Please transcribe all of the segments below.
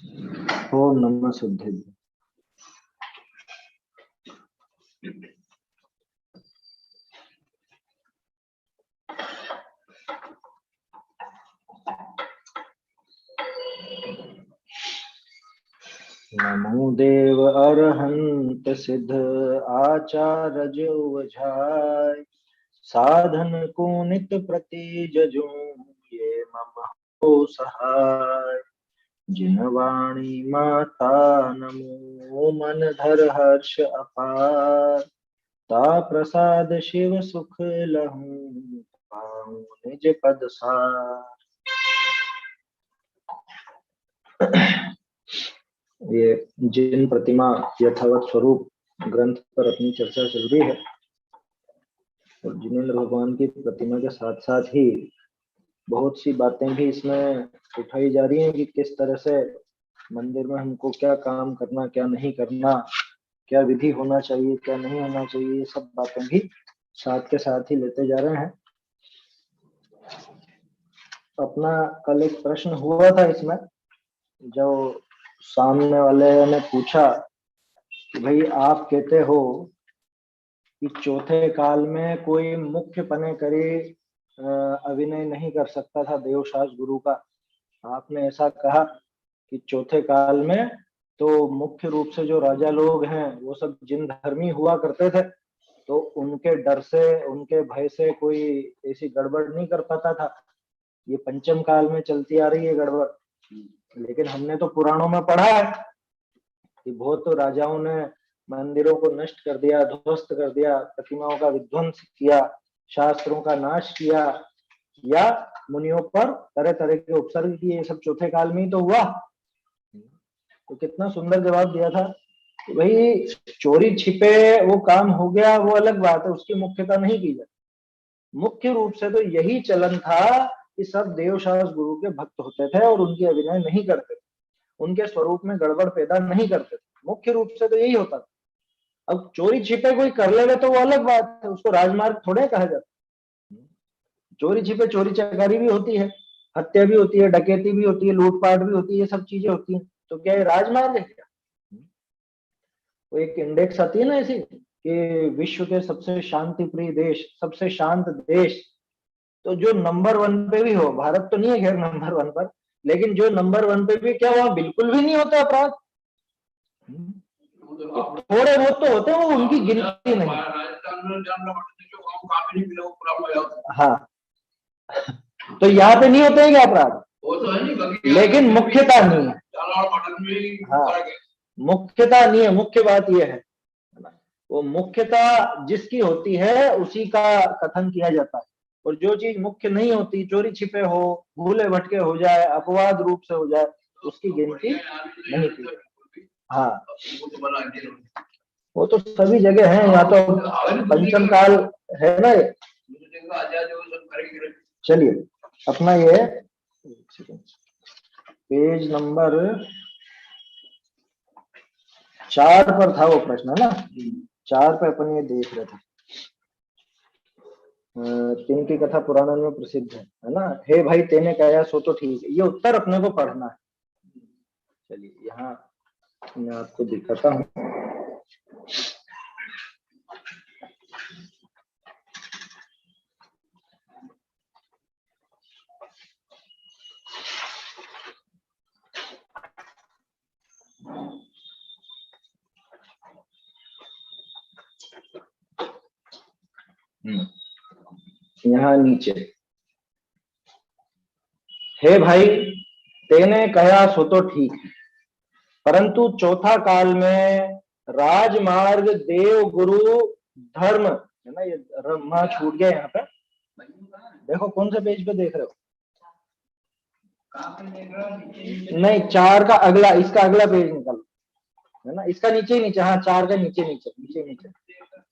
ओम नमः सिद्धे। नमो देव अरहंत सिद्ध आचार्य उवझाय साधन को नित प्रति जजू ये मम हो सहाय। जिन वाणी माता नमो मन धर हर्ष अपार ता प्रसाद शिव सुख लहूं पाऊं निज पद सार। ये जिन प्रतिमा यथावत स्वरूप ग्रंथ पर अपनी चर्चा चल रही है और जिनेंद्र भगवान की प्रतिमा के साथ साथ ही बहुत सी बातें भी इसमें उठाई जा रही हैं कि किस तरह से मंदिर में हमको क्या काम करना, क्या नहीं करना, क्या विधि होना चाहिए, क्या नहीं होना चाहिए, ये सब बातें भी साथ के साथ ही लेते जा रहे हैं। अपना कल एक प्रश्न हुआ था इसमें, जो सामने वाले ने पूछा कि भाई आप कहते हो कि चौथे काल में कोई मुख्य पने करे अभिनय नहीं कर सकता था देवशास गुरु का। आपने ऐसा कहा कि चौथे काल में तो मुख्य रूप से जो राजा लोग हैं वो सब जिन धर्मी हुआ करते थे, तो उनके डर से, उनके भय से कोई ऐसी गड़बड़ नहीं कर पाता था। ये पंचम काल में चलती आ रही है गड़बड़। लेकिन हमने तो पुराणों में पढ़ा है कि बहुत तो राजाओं ने मंदिरों को नष्ट कर दिया, ध्वस्त कर दिया, प्रतिमाओं का विध्वंस किया, शास्त्रों का नाश किया या मुनियों पर तरह तरह के उपसर्ग किए। ये सब चौथे काल में ही तो हुआ। तो कितना सुंदर जवाब दिया था कि भाई चोरी छिपे वो काम हो गया, वो अलग बात है, उसकी मुख्यता नहीं की जाए। मुख्य रूप से तो यही चलन था कि सब देवशास गुरु के भक्त होते थे और उनकी अभिनय नहीं करते थे, उनके स्वरूप में गड़बड़ पैदा नहीं करते थे। मुख्य रूप से तो यही होता था। अब चोरी छिपे कोई कर लेगा तो वो अलग बात है, उसको राजमार्ग थोड़े कहा जाता। चोरी छिपे चोरी चकारी भी होती है, हत्या भी होती है, डकैती भी होती है, लूटपाट भी होती है, ये सब चीजें होती हैं। तो क्या ये राजमार्ग है क्या? वो एक इंडेक्स आती है ना ऐसी कि विश्व के सबसे शांति प्रिय देश, सबसे शांत देश, तो जो नंबर 1 पे भी हो, भारत तो नहीं है खैर नंबर 1 पर, लेकिन जो नंबर 1 पे भी, क्या वहां बिल्कुल भी नहीं होता अपराध? थोड़े बहुत तो होते हैं, वो उनकी गिनती नहीं। हाँ, तो यहाँ पे नहीं होते हैं क्या अपराध? लेकिन मुख्यता नहीं है। हाँ, मुख्यता नहीं है। मुख्य बात यह है, वो मुख्यता जिसकी होती है उसी का कथन किया जाता है। और जो चीज मुख्य नहीं होती, चोरी छिपे हो, भूले भटके हो जाए, अपवाद रूप से हो जाए, उसकी गिनती नहीं की। हाँ, वो तो सभी जगह है। यहाँ तो पंचम काल है ना ये। चलिए, अपना ये पेज नंबर 4 पर था वो प्रश्न, है ना? 4 पे अपन ये देख रहे थे। तीन की कथा पुराण में प्रसिद्ध है ना? हे भाई तेने कहा सो तो ठीक है, ये उत्तर अपने को पढ़ना है। चलिए, यहाँ मैं आपको दिखाता हूँ। यहाँ नीचे, हे भाई तेने कहा सो तो ठीक है, परंतु चौथा काल में राजमार्ग देव गुरु धर्म, है ना? ये रमा छूट गया यहाँ पे। देखो कौन से पेज पे देख रहे हो? नहीं, 4 का अगला, इसका अगला पेज निकालो, है ना? इसका नीचे ही नीचे, हाँ 4 का नीचे नीचे नीचे नीचे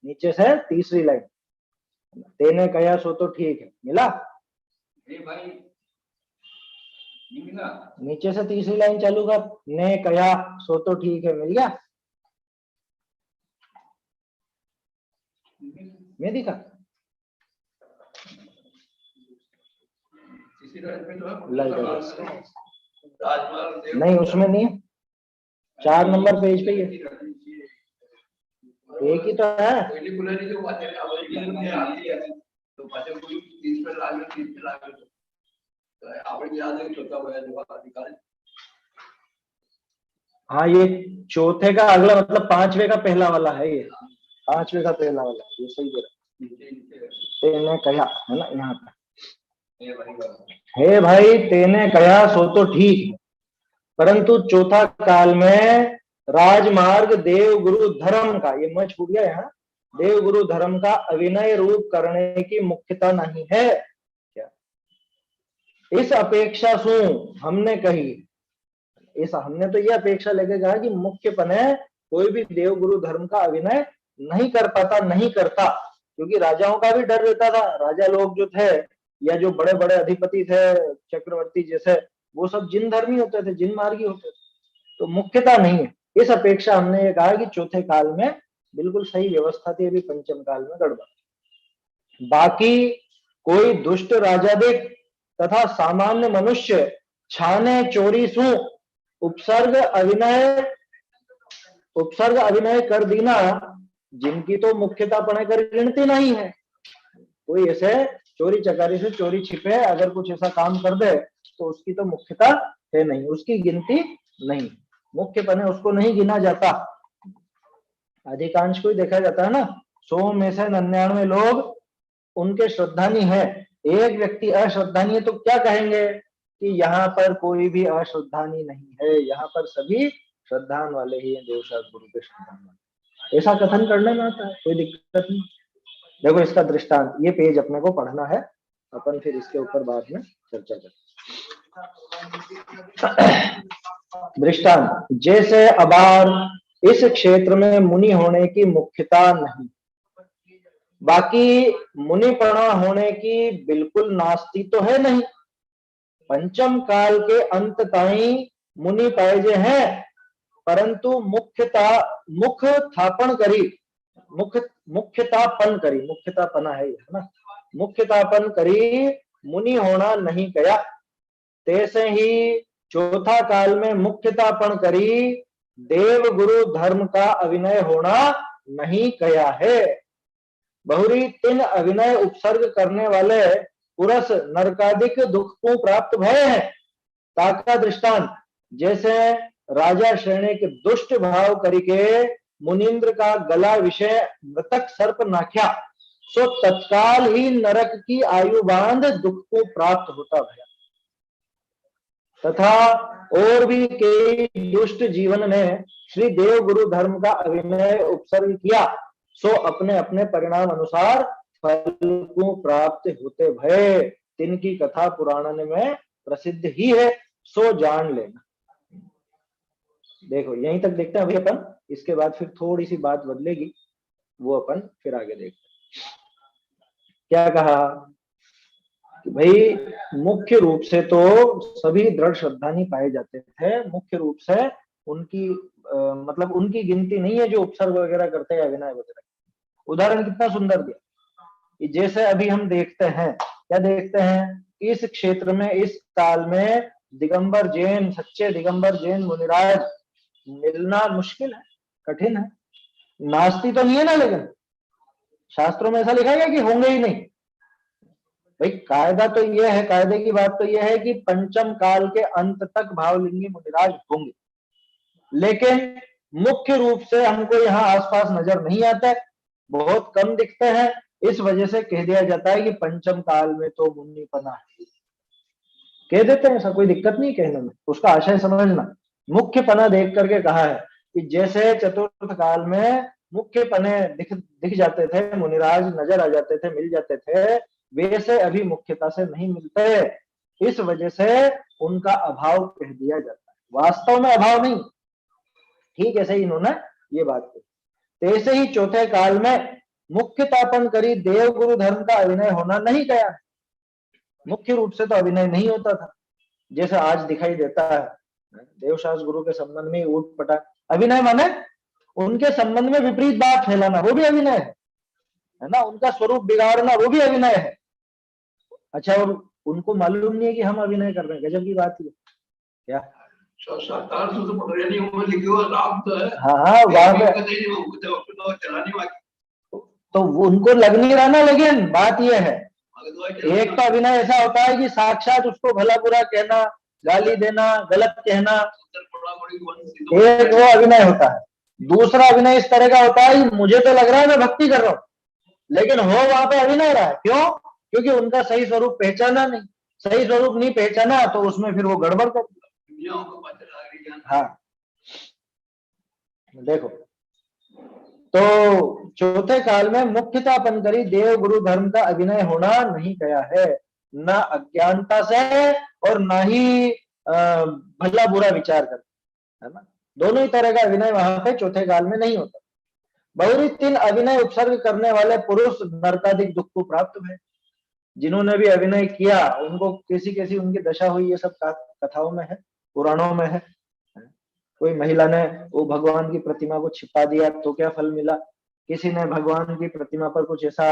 नीचे से तीसरी लाइन, तेने कहा सो तो ठीक है, मिला? नीचे से तीसरी लाइन चालू कर, ने कहा सो तो ठीक है, मिल गया? मैं दिखा नहीं, उसमें नहीं है। 4 नंबर पेज पे ये एक ही तो है। हाँ, ये चौथे का अगला मतलब 5वें का पहला वाला है, ये 5वें का पहला वाला है, ये सही दे रहा। तेने कहा है ना यहाँ पे, हे भाई तेने कहा सो तो ठीक, परंतु चौथा काल में राजमार्ग देव गुरु धर्म का, ये मैं छूट गया यहाँ, देव गुरु धर्म का अभिनय रूप करने की मुख्यता नहीं है क्या? इस अपेक्षा सु हमने कही, इस हमने तो ये अपेक्षा लेके कहा कि मुख्य पने कोई भी देव गुरु धर्म का अभिनय नहीं कर पाता, नहीं करता, क्योंकि राजाओं का भी डर रहता था। राजा लोग जो थे या जो बड़े बड़े अधिपति थे, चक्रवर्ती जैसे, वो सब जिन धर्मी होते थे, जिन मार्गी होते थे, तो मुख्यता नहीं है। इस अपेक्षा हमने ये कहा कि चौथे काल में बिल्कुल सही व्यवस्था थी, अभी पंचम काल में गड़बड़। बाकी कोई दुष्ट राजादिक तथा सामान्य मनुष्य छाने चोरी सु उपसर्ग अभिनय कर देना, जिनकी तो मुख्यता पढ़े कर गिनती नहीं है। कोई ऐसे चोरी चकारी से, चोरी छिपे अगर कुछ ऐसा काम कर दे तो उसकी तो मुख्यता है नहीं, उसकी गिनती नहीं, मुख्य पने उसको नहीं गिना जाता। अधिकांश को ही देखा जाता है ना, 100 में से 99 लोग उनके श्रद्धानी है, एक व्यक्ति अश्रद्धानी है, तो क्या कहेंगे कि यहाँ पर कोई भी अश्रद्धानी नहीं है, यहाँ पर सभी श्रद्धान वाले ही हैं, देवशास्त्र गुरु के श्रद्धान वाले, ऐसा कथन करने में आता है, कोई दिक्कत नहीं। देखो इसका दृष्टांत, ये पेज अपने को पढ़ना है, अपन फिर इसके ऊपर बाद में चर्चा करें। दृष्टांत, जैसे अबार इस क्षेत्र में मुनि होने की मुख्यता नहीं, बाकी मुनिपणा होने की बिल्कुल नास्ती तो है नहीं, पंचम काल के अंत ताई मुनि पायजे हैं, परंतु मुख्यतापन करी, मुख्यतापना है ना, मुख्यतापन करी मुनि होना नहीं गया। तैसे ही चौथा काल में मुख्यतापन करी देव गुरु धर्म का अभिनय होना नहीं गया है। बहुरी 3 अभिनय उपसर्ग करने वाले पुरुष नरकादिक दुख को प्राप्त भय है। ताका दृष्टांत, जैसे राजा श्रेणी के दुष्ट भाव करके मुनिंद्र का गला विषय मृतक सर्प नाख्या, सो तत्काल ही नरक की आयु बांध दुख को प्राप्त होता भया। तथा और भी कई दुष्ट जीवन में श्री देव गुरु धर्म का अभिनय उपसर्ग किया, सो अपने अपने परिणाम अनुसार फल को प्राप्त होते भय। तिनकी कथा पुराण में प्रसिद्ध ही है, सो जान लेना। देखो यहीं तक देखते हैं अभी अपन, इसके बाद फिर थोड़ी सी बात बदलेगी, वो अपन फिर आगे देखते हैं। क्या कहा कि भाई मुख्य रूप से तो सभी दृढ़ श्रद्धानी पाए जाते थे, मुख्य रूप से उनकी मतलब उनकी गिनती नहीं है जो उपसर्ग वगैरह करते हैं, अभिनय वगैरह। उदाहरण कितना सुंदर दिया, जैसे अभी हम देखते हैं, क्या देखते हैं, इस क्षेत्र में इस काल में दिगंबर जैन, सच्चे दिगंबर जैन मुनिराज मिलना मुश्किल है, कठिन है। नास्ती तो नहीं है ना, लेकिन शास्त्रों में ऐसा लिखा गया कि होंगे ही नहीं। भाई कायदा तो यह है, कायदे की बात तो यह है कि पंचम काल के अंत तक भावलिंगी मुनिराज होंगे, लेकिन मुख्य रूप से हमको यहाँ आसपास नजर नहीं आता है, बहुत कम दिखते हैं। इस वजह से कह दिया जाता है कि पंचम काल में तो मुनिपना है, कह देते हैं, ऐसा कोई दिक्कत नहीं कहने में, उसका आशय समझना। मुख्य पना देख करके कहा है कि जैसे चतुर्थ काल में मुख्य पने दिख जाते थे, मुनिराज नजर आ जाते थे, मिल जाते थे, वैसे अभी मुख्यता से नहीं मिलते, इस वजह से उनका अभाव कह दिया जाता है, वास्तव में अभाव नहीं। ठीक ऐसे ही इन्होंने ये बात की। तैसे ही चौथे काल में मुख्यतापन करी देव गुरु धर्म का अभिनय होना नहीं गया, मुख्य रूप से तो अभिनय नहीं होता था, जैसे आज दिखाई देता है देवशास्त्र गुरु के संबंध में ऊट पटांग। अभिनय माने उनके संबंध में विपरीत बात फैलाना, वो भी अभिनय है ना, उनका स्वरूप बिगाड़ना, वो भी अभिनय है। अच्छा, और उनको मालूम नहीं है कि हम अभिनय कर रहे हैं, गजब की बात है क्या। 7 8 तो पढ़ रहे नहीं वो लिखे हुआ राम तो है। हाँ वहां पे तो उनको लग नहीं रहा ना, लेकिन बात यह है एक तो अभिनय ऐसा होता है कि साक्षात उसको भला बुरा कहना, गाली देना, गलत कहना, एक वो अभिनय होता है। दूसरा अभिनय इस तरह का होता है मुझे तो लग रहा है मैं भक्ति कर रहा हूँ, लेकिन हो वहां पे अभिनय रहा है। क्यों? क्योंकि उनका सही स्वरूप पहचाना नहीं, सही स्वरूप नहीं पहचाना तो उसमें फिर वो गड़बड़ कर। हाँ देखो, तो चौथे काल में मुख्यता करी देव गुरु धर्म का अभिनय होना नहीं गया है, ना अज्ञानता से और ना ही भला बुरा विचार कर, है ना। दोनों ही तरह का अभिनय वहां पे चौथे काल में नहीं होता। बहुरी 3 अभिनय उपसर्ग करने वाले पुरुष नरकाधिक दुख को प्राप्त हुए। जिन्होंने भी अभिनय किया उनको कैसी कैसी उनकी दशा हुई, ये सब कथाओं में है, पुराणों में है। कोई महिला ने वो भगवान की प्रतिमा को छिपा दिया तो क्या फल मिला, किसी ने भगवान की प्रतिमा पर कुछ ऐसा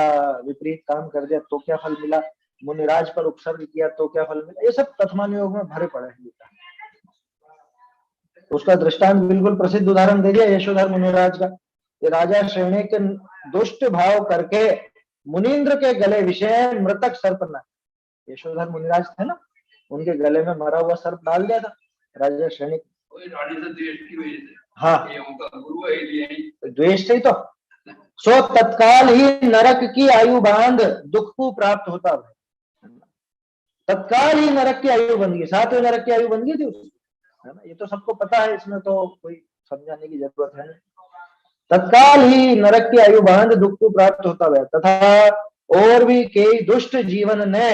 विपरीत काम कर दिया तो क्या फल मिला, मुनिराज पर उपसर्ग किया तो क्या फल मिला, ये सब कथमान योग में भरे पड़े हैं। उसका दृष्टांत बिल्कुल प्रसिद्ध उदाहरण दे दिया यशोधर मुनिराज का। ये राजा श्रेणी के दुष्ट भाव करके मुनीन्द्र के गले विषय मृतक सर्प न, यशोधर मुनिराज थे ना, उनके गले में मरा हुआ सर्प डाल दिया था राजा श्रेणी। हाँ द्वेष ही तो सो तत्काल ही नरक की आयु बांध दुख को प्राप्त होता है। तत्काल ही नरक की आयु बन गई, 7वें नरक की आयु बन गई थी उसकी, है ना। ये तो सबको पता है, इसमें तो कोई समझाने की जरूरत है नहीं। तत्काल ही नरक की आयु बांध दुख को प्राप्त होता है। तथा और भी कई दुष्ट जीवन ने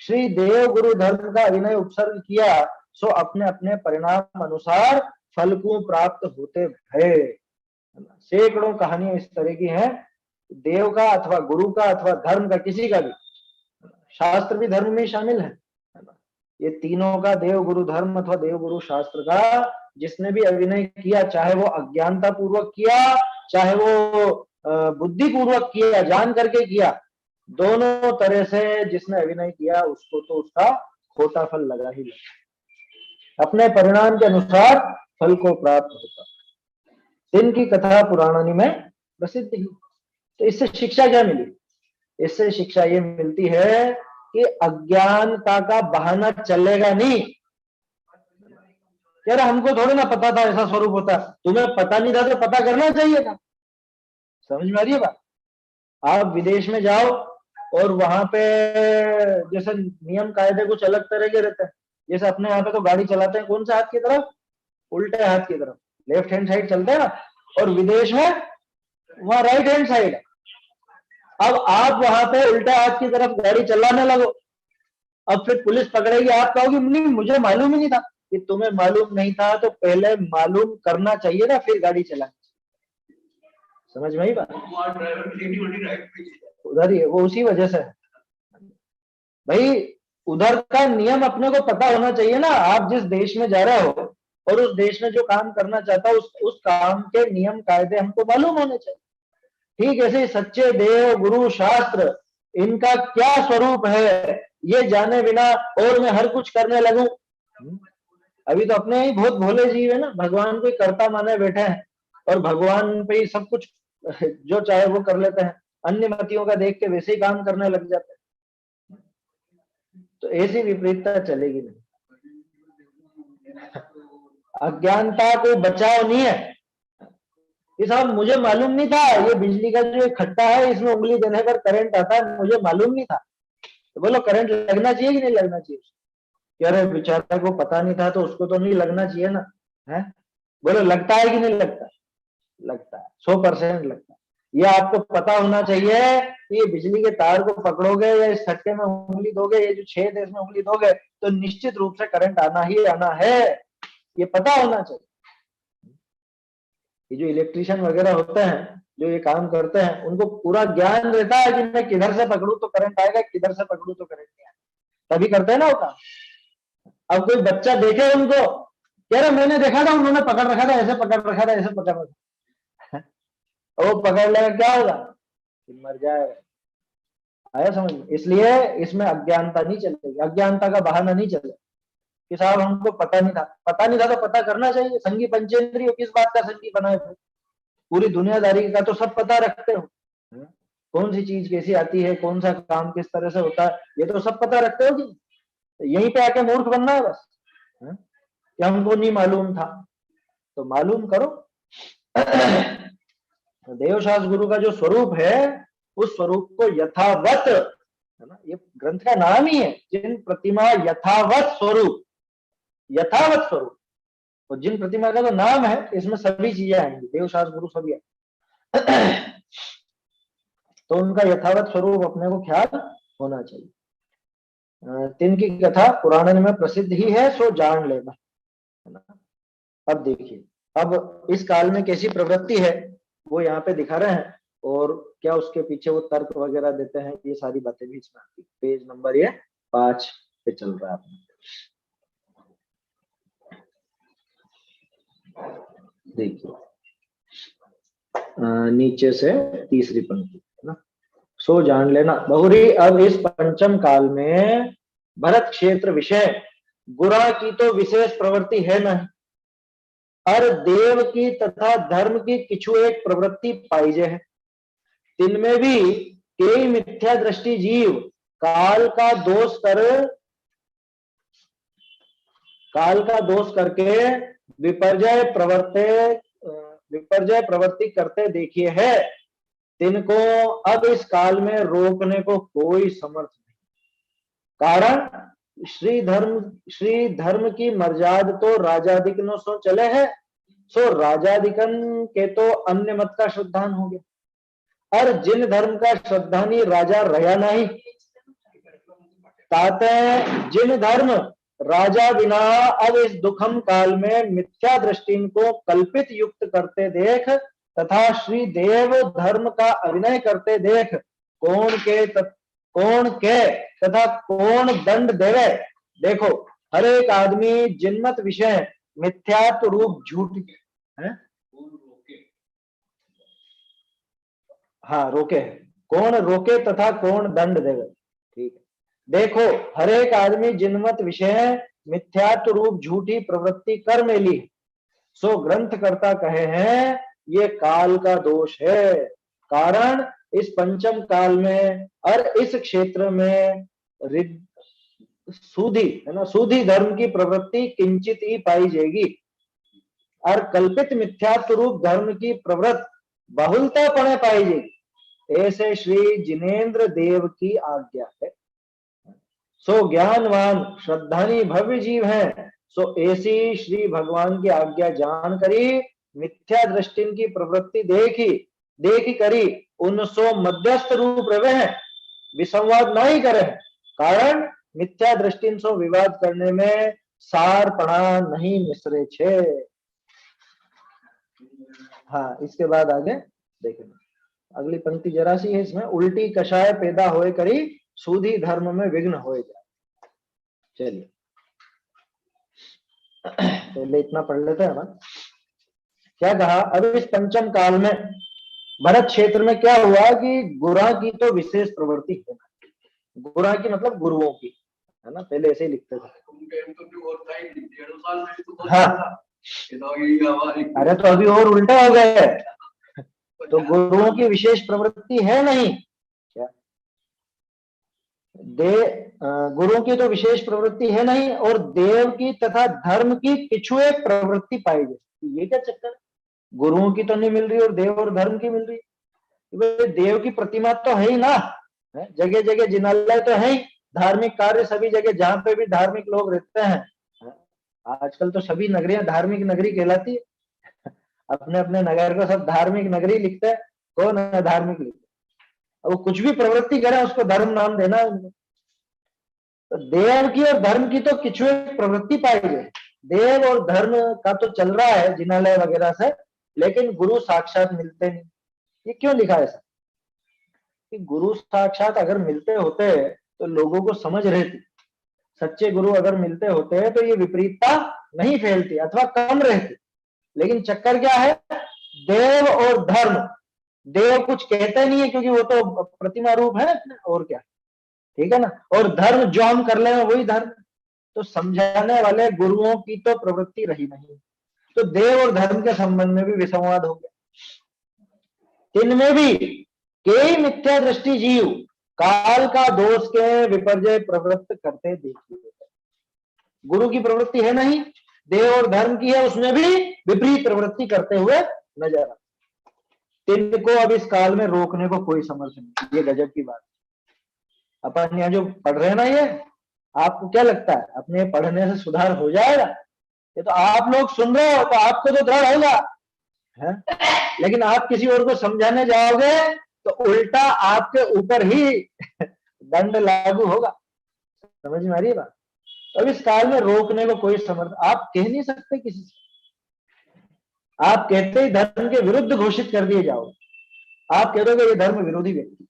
श्री देव गुरु धर्म का अभिनय उपसर्ग किया सो अपने अपने परिणाम अनुसार फल को प्राप्त होते भय। सैकड़ों कहानियां इस तरह की हैं, देव का अथवा गुरु का अथवा धर्म का, किसी का भी, शास्त्र भी धर्म में शामिल है। ये तीनों का, देव गुरु धर्म अथवा देव गुरु शास्त्र का, जिसने भी अभिनय किया, चाहे वो अज्ञानता पूर्वक किया, चाहे वो बुद्धि पूर्वक किया, जान करके किया, दोनों तरह से जिसने अभिनय किया उसको तो उसका खोटा फल लगा ही लगा, अपने परिणाम के अनुसार फल को प्राप्त होता। इनकी कथा पुराणानी में प्रसिद्ध ही। तो इससे शिक्षा क्या मिली? इससे शिक्षा ये मिलती है कि अज्ञानता का बहाना चलेगा नहीं। यार हमको थोड़ी ना पता था ऐसा स्वरूप होता, तुम्हें पता नहीं था तो पता करना चाहिए था। समझ में आ रही है बात? आप विदेश में जाओ और वहां पे जैसे नियम कायदे कुछ अलग तरह के रहते हैं। जैसे अपने यहाँ पे तो गाड़ी चलाते हैं कौन सा हाथ की तरफ? उल्टे हाथ की तरफ, लेफ्ट हैंड साइड चलते हैं ना, और विदेश में वहां राइट हैंड साइड। अब आप वहां पे उल्टे हाथ की तरफ गाड़ी चलाने लगो, अब फिर पुलिस पकड़ेगी, आप कहोगे नहीं मुझे मालूम ही नहीं था। कि तुम्हें मालूम नहीं था तो पहले मालूम करना चाहिए ना, फिर गाड़ी चलानी। समझ में आई बात? उधर ही है वो, उसी वजह से भाई उधर का नियम अपने को पता होना चाहिए ना। आप जिस देश में जा रहे हो और उस देश में जो काम करना चाहता है उस काम के नियम कायदे हमको मालूम होने चाहिए। ठीक ऐसे सच्चे देव गुरु शास्त्र, इनका क्या स्वरूप है ये जाने बिना और मैं हर कुछ करने लगूं, अभी तो अपने ही बहुत भोले जीव है ना, भगवान को ही कर्ता माने बैठे हैं और भगवान पे ही सब कुछ जो चाहे वो कर लेते हैं, अन्य मतियों का देख के वैसे ही काम करने लग जाते हैं। तो ऐसी विपरीतता चलेगी नहीं। अज्ञानता को बचाव नहीं है। ये साहब मुझे मालूम नहीं था ये बिजली का जो खट्टा है इसमें उंगली देने पर करंट आता है, मुझे मालूम नहीं था। तो बोलो करंट लगना चाहिए कि नहीं लगना चाहिए? कह रहे बेचारा को पता नहीं था तो उसको तो नहीं लगना चाहिए ना, है? बोलो लगता है कि नहीं लगता? लगता है, 100% लगता है। ये आपको पता होना चाहिए कि ये बिजली के तार को पकड़ोगे या इस खट्टे में उंगली दोगे, ये जो छेद है इसमें उंगली दोगे तो निश्चित रूप से करंट आना ही आना है, ये पता होना चाहिए। ये जो इलेक्ट्रिशियन वगैरह होते हैं जो ये काम करते हैं उनको पूरा ज्ञान रहता है कि मैं किधर से पकड़ू तो करंट आएगा, किधर से पकड़ू तो करंट नहीं आएगा, तभी करते हैं ना वो काम। अब कोई बच्चा देखे उनको, कह रहे मैंने देखा था उन्होंने पकड़ रखा था, ऐसे पकड़ रखा था, ऐसे पकड़ रखा था, वो पकड़ लेगा क्या होगा? मर जाएगा। आया समझ? इसलिए इसमें अज्ञानता नहीं चलेगी, अज्ञानता का बहाना नहीं चलेगा। कि साहब हमको पता नहीं था। पता नहीं था तो पता करना चाहिए। संगी पंचेंद्रिय किस बात का संगी बनाए थे? पूरी दुनियादारी का तो सब पता रखते हो। कौन सी चीज कैसी आती है, कौन सा काम किस तरह से होता है, ये तो सब पता रखते हो कि यहीं पे आके मूर्ख बनना है बस, कि हमको नहीं मालूम था। तो मालूम करो। देवशास्त्र गुरु का जो स्वरूप है उस स्वरूप को यथावत, है ना, ये ग्रंथ का नाम ही है, जिन प्रतिमा यथावत स्वरूप, यथावत स्वरूप। और जिन प्रतिमा का तो नाम है इसमें सभी चीजें आएंगी, देवशास्त्र गुरु सभी है। तो उनका यथावत स्वरूप अपने को ख्याल होना चाहिए। तिनकी कथा पुराण में प्रसिद्ध ही है, सो जान लेना, है ना। अब देखिए, अब इस काल में कैसी प्रवृत्ति है वो यहाँ पे दिखा रहे हैं, और क्या उसके पीछे वो तर्क वगैरह देते हैं, ये सारी बातें भी इसमें आती। पेज नंबर ये 5 पे चल रहा है। देखिए नीचे से तीसरी पंक्ति, है ना। सो जान लेना बहुरी, अब इस पंचम काल में भरत क्षेत्र विषय गुरा की तो विशेष प्रवृत्ति है नहीं, और देव की तथा धर्म की किछु एक प्रवृत्ति पाइजे है। तिनमें भी कई मिथ्या दृष्टि जीव काल का दोष करके विपर्जय प्रवृत्ति करते देखिए है। तिनको अब इस काल में रोकने को कोई समर्थ नहीं। कारण श्री धर्म की मर्यादा तो राजाधिकन सो चले है, सो राजाधिकन के तो अन्य मत का श्रद्धान हो गया। और जिन धर्म का श्रद्धानी राजा रहा नहीं, ताते जिन धर्म राजा बिना अब इस दुखम काल में मिथ्या दृष्टि को कल्पित युक्त करते देख, तथा श्री देव धर्म का अभिनय करते देख, कौन के तथा कौन दंड देवे। देखो हर एक आदमी जिनमत विषय मिथ्यात्व रूप झूठ है, हाँ रोके, कौन रोके तथा कौन दंड देवे। ठीक है, देखो हर एक आदमी जिनमत विषय मिथ्यात्व रूप झूठी प्रवृत्ति कर मेली, सो ग्रंथकर्ता कहे हैं ये काल का दोष है। कारण इस पंचम काल में और इस क्षेत्र में सूधी, है ना, सूधी धर्म की प्रवृत्ति किंचित ही पाई जाएगी, और कल्पित मिथ्यात्व रूप धर्म की प्रवृत्ति बहुलता पड़े पाई जाएगी। ऐसे श्री जिनेन्द्र देव की आज्ञा है। सो ज्ञानवान श्रद्धानी भव्य जीव है, सो ऐसी श्री भगवान की आज्ञा जान करी मिथ्या दृष्टि की प्रवृत्ति देखी करी उनसो मध्यस्थ रूप रहे हैं, विसंवाद नहीं करे। कारण मिथ्या दृष्टि सो विवाद करने में सार पड़ा नहीं मिश्रे छे। हाँ, इसके बाद आगे देखेंगे। अगली पंक्ति जरा सी है, इसमें उल्टी कषाय पैदा होए करी सूधी धर्म में विघ्न हो जाए। चलिए पहले इतना पढ़ लेते हैं ना। क्या कहा, अब इस पंचम काल में भरत क्षेत्र में क्या हुआ कि गुरा की तो विशेष प्रवृत्ति है। गुरा की मतलब गुरुओं की, है ना, पहले ऐसे ही लिखते थे। हाँ, अरे तो अभी और उल्टा हो गए, तो गुरुओं की विशेष प्रवृत्ति है नहीं क्या? गुरुओं की तो विशेष प्रवृत्ति है नहीं, और देव की तथा धर्म की किछु एक प्रवृत्ति पाई जाए। ये क्या चक्कर है? गुरुओं की तो नहीं मिल रही और देव और धर्म की मिल रही। देव की प्रतिमा तो है ही ना, जगह जगह जिनालय तो है ही, धार्मिक कार्य सभी जगह जहां पे भी धार्मिक लोग रहते हैं। आजकल तो सभी नगरियां धार्मिक नगरी कहलाती है। अपने अपने नगर को सब धार्मिक नगरी लिखते हैं। कौन है धार्मिक लिखते? वो कुछ भी प्रवृत्ति करे उसको धर्म नाम देना है उनको। तो देव की और धर्म की तो किछु एक प्रवृत्ति पाई गई। देव और धर्म का तो चल रहा है जिनालय वगैरह से, लेकिन गुरु साक्षात मिलते नहीं। ये क्यों लिखा है ऐसा? कि गुरु साक्षात अगर मिलते होते तो लोगों को समझ रहती। सच्चे गुरु अगर मिलते होते तो ये विपरीतता नहीं फैलती अथवा कम रहती। लेकिन चक्कर क्या है, देव और धर्म, देव कुछ कहते नहीं है क्योंकि वो तो प्रतिमा रूप है, और क्या, ठीक है ना। और धर्म जो हम कर ले वही धर्म। तो समझाने वाले गुरुओं की तो प्रवृत्ति रही नहीं, तो देव और धर्म के संबंध में भी विसंवाद हो गया। इनमें भी कई मिथ्या दृष्टि जीव काल का दोष के विपर्जय प्रवृत्त करते देखिए। गुरु की प्रवृत्ति है नहीं, देव और धर्म की है, उसमें भी विपरीत प्रवृत्ति करते हुए नजर आते। इनको अब इस काल में रोकने को कोई समर्थ नहीं। ये गजब की बात। अपन यहाँ जो पढ़ रहे हैं ना, ये आपको क्या लगता है अपने पढ़ने से सुधार हो जाएगा? ये तो आप लोग सुन रहे हो तो आपको तो दृढ़ होगा है? लेकिन आप किसी और को समझाने जाओगे तो उल्टा आपके ऊपर ही दंड लागू होगा। समझ में आ रही है बात? अब इस काल में रोकने को कोई समर्थ आप कह नहीं सकते किसी से। आप कहते ही धर्म के विरुद्ध घोषित कर दिए जाओ। आप कह दोगे ये धर्म विरोधी व्यक्ति,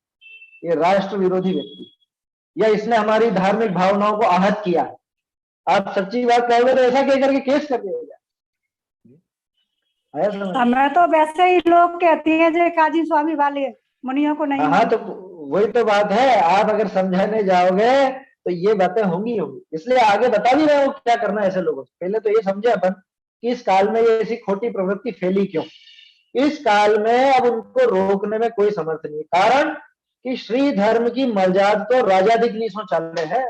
ये राष्ट्र विरोधी व्यक्ति, या इसने हमारी धार्मिक भावनाओं को आहत किया है। आप सच्ची बात कहोगे तो ऐसा कह करके केस कर दिया जाए। मैं तो वैसे ही लोग कहती हैं जो काजी स्वामी वाले मुनियों को नहीं। हाँ, तो वही तो बात है। आप अगर समझाने जाओगे तो ये बातें होंगी। इसलिए आगे बता भी रहे हो क्या करना है ऐसे लोगों से। पहले तो ये समझे अपन कि इस काल में ये ऐसी खोटी प्रवृत्ति फैली क्यों। इस काल में अब उनको रोकने में कोई समर्थ नहीं। कारण कि श्री धर्म की मर्यादा तो राजाधिकनीसों चल रहे है।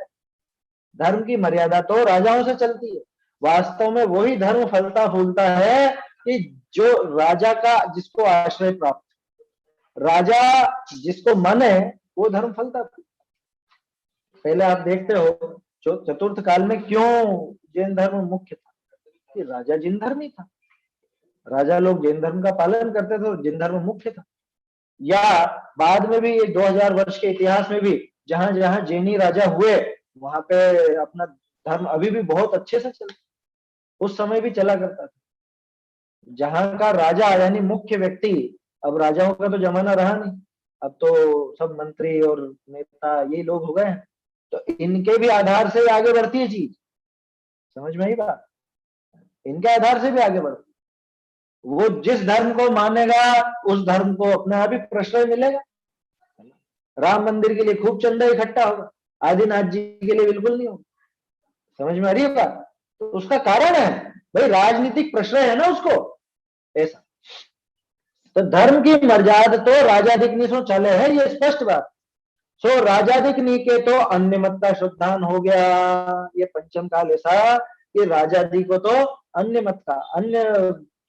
धर्म की मर्यादा तो राजाओं से चलती है। वास्तव में वही धर्म फलता फूलता है कि जो राजा का जिसको आश्रय प्राप्त, राजा जिसको माने वो धर्म फलता फूलता। पहले आप देखते हो जो चतुर्थ काल में क्यों जैन धर्म मुख्य था, कि राजा जैन धर्मी था। राजा लोग जैन धर्म का पालन करते थे, जैन धर्म मुख्य था। या बाद में भी 2000 वर्ष के इतिहास में भी जहां जहां जैनी राजा हुए वहां पे अपना धर्म अभी भी बहुत अच्छे से चलता। उस समय भी चला करता था। जहां का राजा यानी मुख्य व्यक्ति, अब राजाओं का तो जमाना रहा नहीं, अब तो सब मंत्री और नेता ये लोग हो गए हैं। तो इनके भी आधार से आगे बढ़ती है चीज। समझ में आई बात? इनके आधार से भी आगे बढ़ती। वो जिस धर्म को मानेगा उस धर्म को अपने आप ही प्रश्रय मिलेगा। राम मंदिर के लिए खूब चंदा इकट्ठा होगा, आदिनाथ जी के लिए बिल्कुल नहीं होगा। समझ में आ रही है बात? तो उसका कारण है भाई राजनीतिक प्रश्रय है ना उसको ऐसा। तो धर्म की मर्यादा तो राजाधिकनीसों चले है, ये स्पष्ट बात। सो राजाधिकनी के तो अन्य मत का श्रद्धान हो गया। ये पंचम काल ऐसा कि राजाधि को तो अन्य मत का, अन्य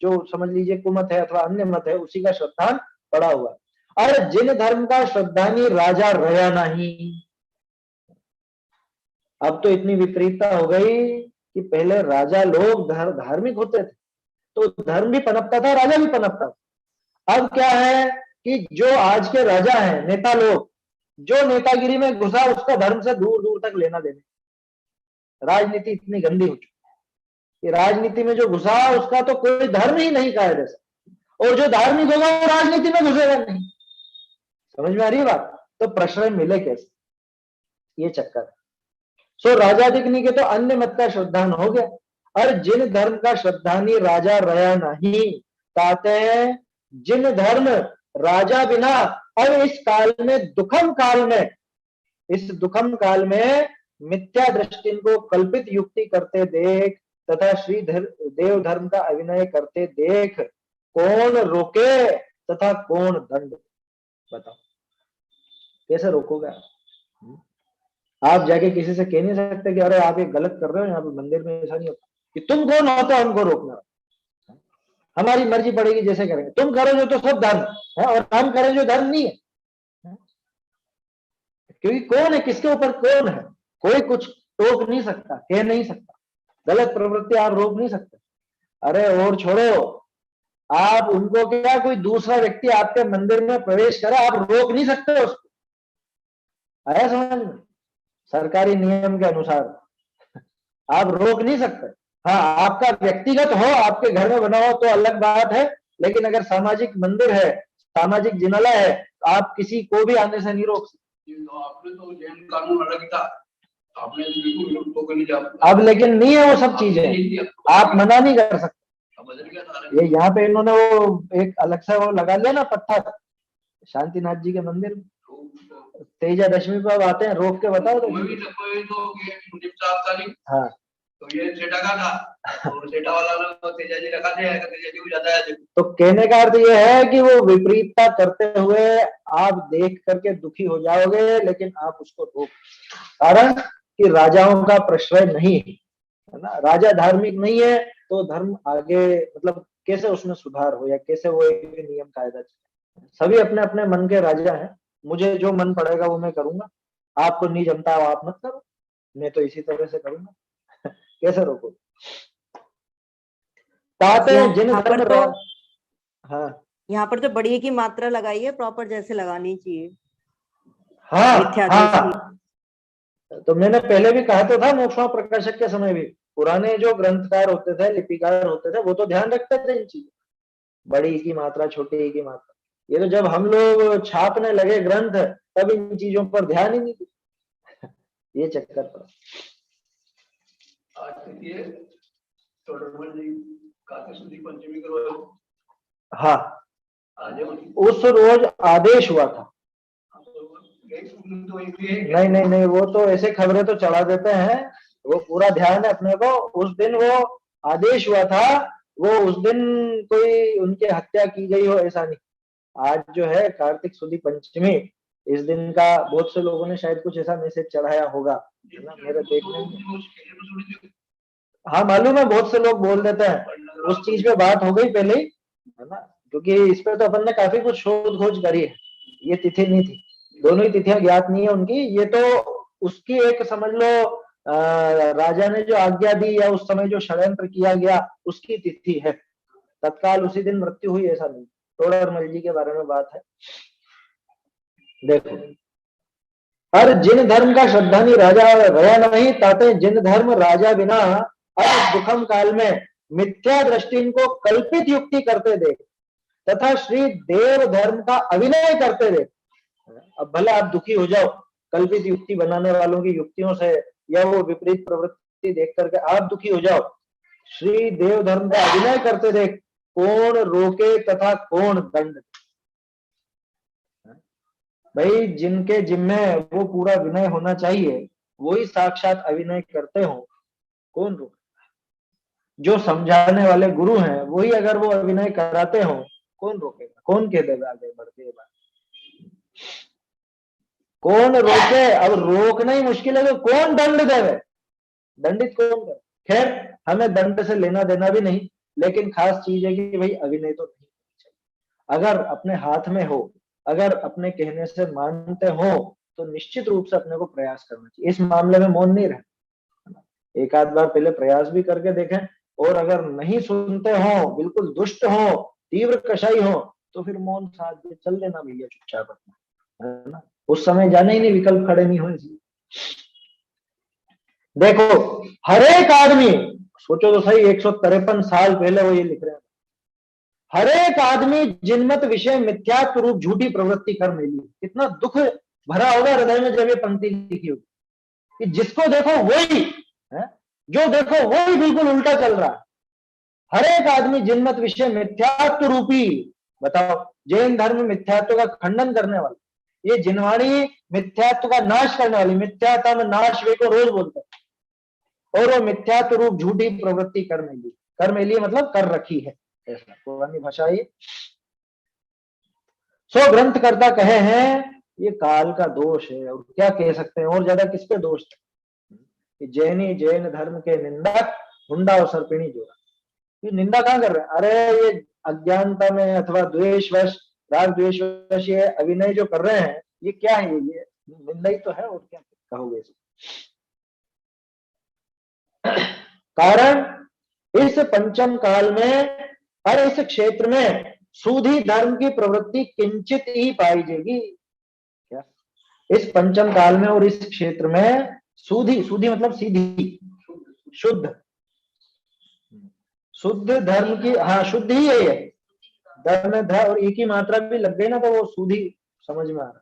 जो समझ लीजिए कुमत है अथवा अन्य मत है उसी का श्रद्धान पड़ा हुआ। और जिन धर्म का श्रद्धानी राजा रहा नहीं। अब तो इतनी विपरीतता हो गई कि पहले राजा लोग धार्मिक होते थे तो धर्म भी पनपता था, राजा भी पनपता था। अब क्या है कि जो आज के राजा हैं, नेता लोग, जो नेतागिरी में घुसा उसका धर्म से दूर दूर तक लेना देना। राजनीति इतनी गंदी हो चुकी कि राजनीति में जो घुसा उसका तो कोई धर्म ही नहीं का जैसा, और जो धार्मिक होगा वो राजनीति में घुसेगा नहीं। समझ में आ रही है बात? तो प्रश्रय मिले कैसे, ये चक्कर है। सो राजाधिकनी के तो अन्य मत का श्रद्धान हो गया। और जिन धर्म का श्रद्धानी राजा रहा नहीं, कहते हैं जिन धर्म राजा बिना। और इस काल में दुखम काल में, इस दुखम काल में मिथ्या दृष्टि को कल्पित युक्ति करते देख तथा श्री देव धर्म का अभिनय करते देख कौन रोके तथा कौन दंड। बताओ कैसे रोकोगे? आप जाके किसी से कह नहीं सकते कि अरे आप ये गलत कर रहे हो, यहाँ पे मंदिर में ऐसा नहीं होता। कि तुम कौन होता हमको रोकना? हमारी मर्जी पड़ेगी जैसे करेंगे। तुम करो जो तो सब धर्म है और हम करें जो धर्म नहीं है। क्योंकि कौन है, किसके ऊपर कौन है, कोई कुछ टोक नहीं सकता, कह नहीं सकता। गलत प्रवृत्ति आप रोक नहीं सकते। अरे और छोड़ो, आप उनको क्या, कोई दूसरा व्यक्ति आपके मंदिर में प्रवेश करे आप रोक नहीं सकते उसको। आया समझ में? सरकारी नियम के अनुसार आप रोक नहीं सकते। हाँ, आपका व्यक्तिगत हो, आपके घर में बना हो तो अलग बात है। लेकिन अगर सामाजिक मंदिर है, सामाजिक जिनालय है, तो आप किसी को भी आने से नहीं रोक सकते। आपने तो जैन कानून अलग था, आपने बिल्कुल तो नहीं जा। अब लेकिन नहीं है वो सब चीजें, आप मना नहीं कर सकते। ये यहाँ पे इन्होंने वो एक अलग से वो लगा लिया ना पत्थर शांतिनाथ जी के मंदिर में, तेजादशमी पर अब आते हैं, रोक के बताओ तो। मैं भी तो कोई तो ये निपटा था नहीं, हाँ तो ये सेठा का था, और सेठा वाला ने तेजा जी रखा दिया है, तेजा जी को जाता है। तो कहने का अर्थ ये है कि वो विपरीतता करते हुए आप देख करके दुखी हो जाओगे, लेकिन आप उसको रोक, कारण कि राजाओं का प्रश्रय नहीं है ना, राजा धार्मिक नहीं है तो धर्म आगे मतलब कैसे उसमें सुधार हो या कैसे वो एक नियम कायदा चले। सभी अपने अपने मन के राजा हैं, मुझे जो मन पड़ेगा वो मैं करूंगा, आपको नहीं जमता आप मत करो, मैं तो इसी तरह से करूंगा। कैसे रोको? ताते जिन यहाँ धर्म पर तो हाँ यहाँ पर तो बढ़िया की मात्रा लगाई है, प्रॉपर जैसे लगानी चाहिए हाँ मिथ्यादेश की। हाँ, तो मैंने पहले भी कहा तो था, मोक्षमा प्रकाशक के समय भी पुराने जो ग्रंथकार होते थे, लिपिकार होते थे, वो तो ध्यान रखते थे इन चीजों, बड़ी की मात्रा, छोटी की मात्रा। ये तो जब हम लोग छापने लगे ग्रंथ तब इन चीजों पर ध्यान ही नहीं दिया। ये चक्कर पर आज देखिए टोडरमल जी कार्तिक शुद्ध पंचमी करो, हाँ आज उस रोज आदेश हुआ था। तो एक नहीं नहीं नहीं, वो तो ऐसे खबरें तो चढ़ा देते हैं, वो पूरा ध्यान है अपने को। उस दिन वो आदेश हुआ था, वो उस दिन कोई उनकी हत्या की गई हो ऐसा नहीं। आज जो है कार्तिक शुद्ध पंचमी, इस दिन का बहुत से लोगों ने शायद कुछ ऐसा मैसेज चढ़ाया होगा, है ना, मेरे देखने में। हाँ मालूम है, बहुत से लोग बोल देते हैं, उस चीज पे बात हो गई पहले ही, है ना, क्योंकि इस पे तो अपन ने काफी कुछ शोध खोज करी है। ये तिथि नहीं थी, दोनों ही तिथियां ज्ञात नहीं है उनकी, ये तो उसकी एक समझ लो राजा ने जो आज्ञा दी या उस समय जो षड्यंत्र किया गया उसकी तिथि है, तत्काल उसी दिन मृत्यु हुई ऐसा नहीं। तोड़रमल जी के बारे में बात है, देखो। पर जिन धर्म का श्रद्धानी राजा रहा नहीं, ताते जिन धर्म राजा बिना अब दुखम काल में मिथ्या दृष्टि को कल्पित युक्ति करते देख, तथा श्री देव धर्म का अभिनय करते देख। अब भले आप दुखी हो जाओ कल्पित युक्ति बनाने वालों की युक्तियों से, या वो विपरीत प्रवृत्ति देख करके आप दुखी हो जाओ, श्री देव धर्म का अभिनय करते देख, कौन रोके तथा कौन दंड। भाई जिनके जिम्मे वो पूरा विनय होना चाहिए वही साक्षात अभिनय करते हो, कौन रोके? जो समझाने वाले गुरु हैं वही अगर वो अभिनय कराते हो, कौन रोकेगा? कौन कह देगा आगे बढ़ते बात? कौन रोके? अब रोकना ही मुश्किल है तो कौन दंड देवे? दंडित कौन करे? खैर हमें दंड से लेना देना भी नहीं, लेकिन खास चीज है कि भाई अभिनय तो नहीं चाहिए। अगर अपने हाथ में हो, अगर अपने कहने से मानते हो तो निश्चित रूप से अपने को प्रयास करना चाहिए, इस मामले में मौन नहीं रहना। एक आध बार पहले प्रयास भी करके देखें, और अगर नहीं सुनते हो, बिल्कुल दुष्ट हो, तीव्र कषाई हो, तो फिर मौन साथ दे, चल देना भैया चुपचाप अपना, है ना, उस समय जाने ही नहीं, विकल्प खड़े नहीं हो। इसलिए देखो हर एक आदमी, सोचो तो सही, 153 साल पहले वो ये लिख रहे हैं, हर एक आदमी जिनमत विषय मिथ्यात्व रूप झूठी प्रवृत्ति कर मिली। कितना दुख भरा होगा हृदय में जब ये पंक्ति लिखी होगी कि जिसको देखो वही है, जो देखो वही बिल्कुल उल्टा चल रहा है। हर एक आदमी जिनमत विषय मिथ्यात्व रूपी, बताओ, जैन धर्म मिथ्यात्व का खंडन करने वाला, ये जिनवाणी मिथ्यात्व का नाश करने वाली, मिथ्यात्व नाश वे को रोज बोलते हैं, और वो मिथ्यात्व रूप झूठी प्रवृत्ति कर मेली मतलब कर रखी है, ऐसा पुरानी भाषा ये। सो ग्रंथकर्ता कहे हैं ये काल का दोष है, और क्या कह सकते हैं, और ज्यादा किस पे दोष है कि जैनी जैन धर्म के निंदक हुंडा और सर्पिणी जोड़ा। ये निंदा कहां कर रहे हैं? अरे ये अज्ञानता में अथवा द्वेषवश, राग द्वेषवश ये अभिनय जो कर रहे हैं, ये क्या है? ये निंदा ही तो है, और क्या कहोगे इसको? कारण इस पंचम काल में और इस क्षेत्र में सूधी धर्म की प्रवृत्ति किंचित ही पाई जाएगी। क्या इस पंचम काल में और इस क्षेत्र में सूधी, सूधी मतलब सीधी, शुद्ध, शुद्ध धर्म की, हाँ शुद्ध ही है ये, धर्म में ध और एक ही मात्रा भी लग गई ना तो वो सूधी समझ में आ रहा,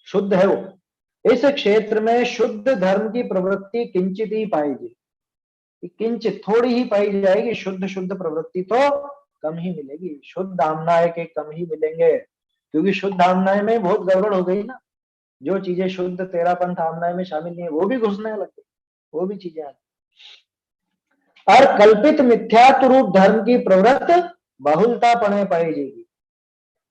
शुद्ध है वो। इस क्षेत्र में शुद्ध धर्म की प्रवृत्ति किंचित ही पाएगी, किंचित थोड़ी ही पाई जाएगी, शुद्ध शुद्ध प्रवृत्ति तो कम ही मिलेगी, शुद्ध आमनाय के कम ही मिलेंगे, क्योंकि शुद्ध आमनाय में बहुत गड़बड़ हो गई ना, जो चीजें शुद्ध तेरापंथ आमनाय में शामिल नहीं है वो भी घुसने लगती, वो भी चीजें आती। और कल्पित मिथ्यात्व रूप धर्म की प्रवृत्ति बहुलता पने पाई जाएगी।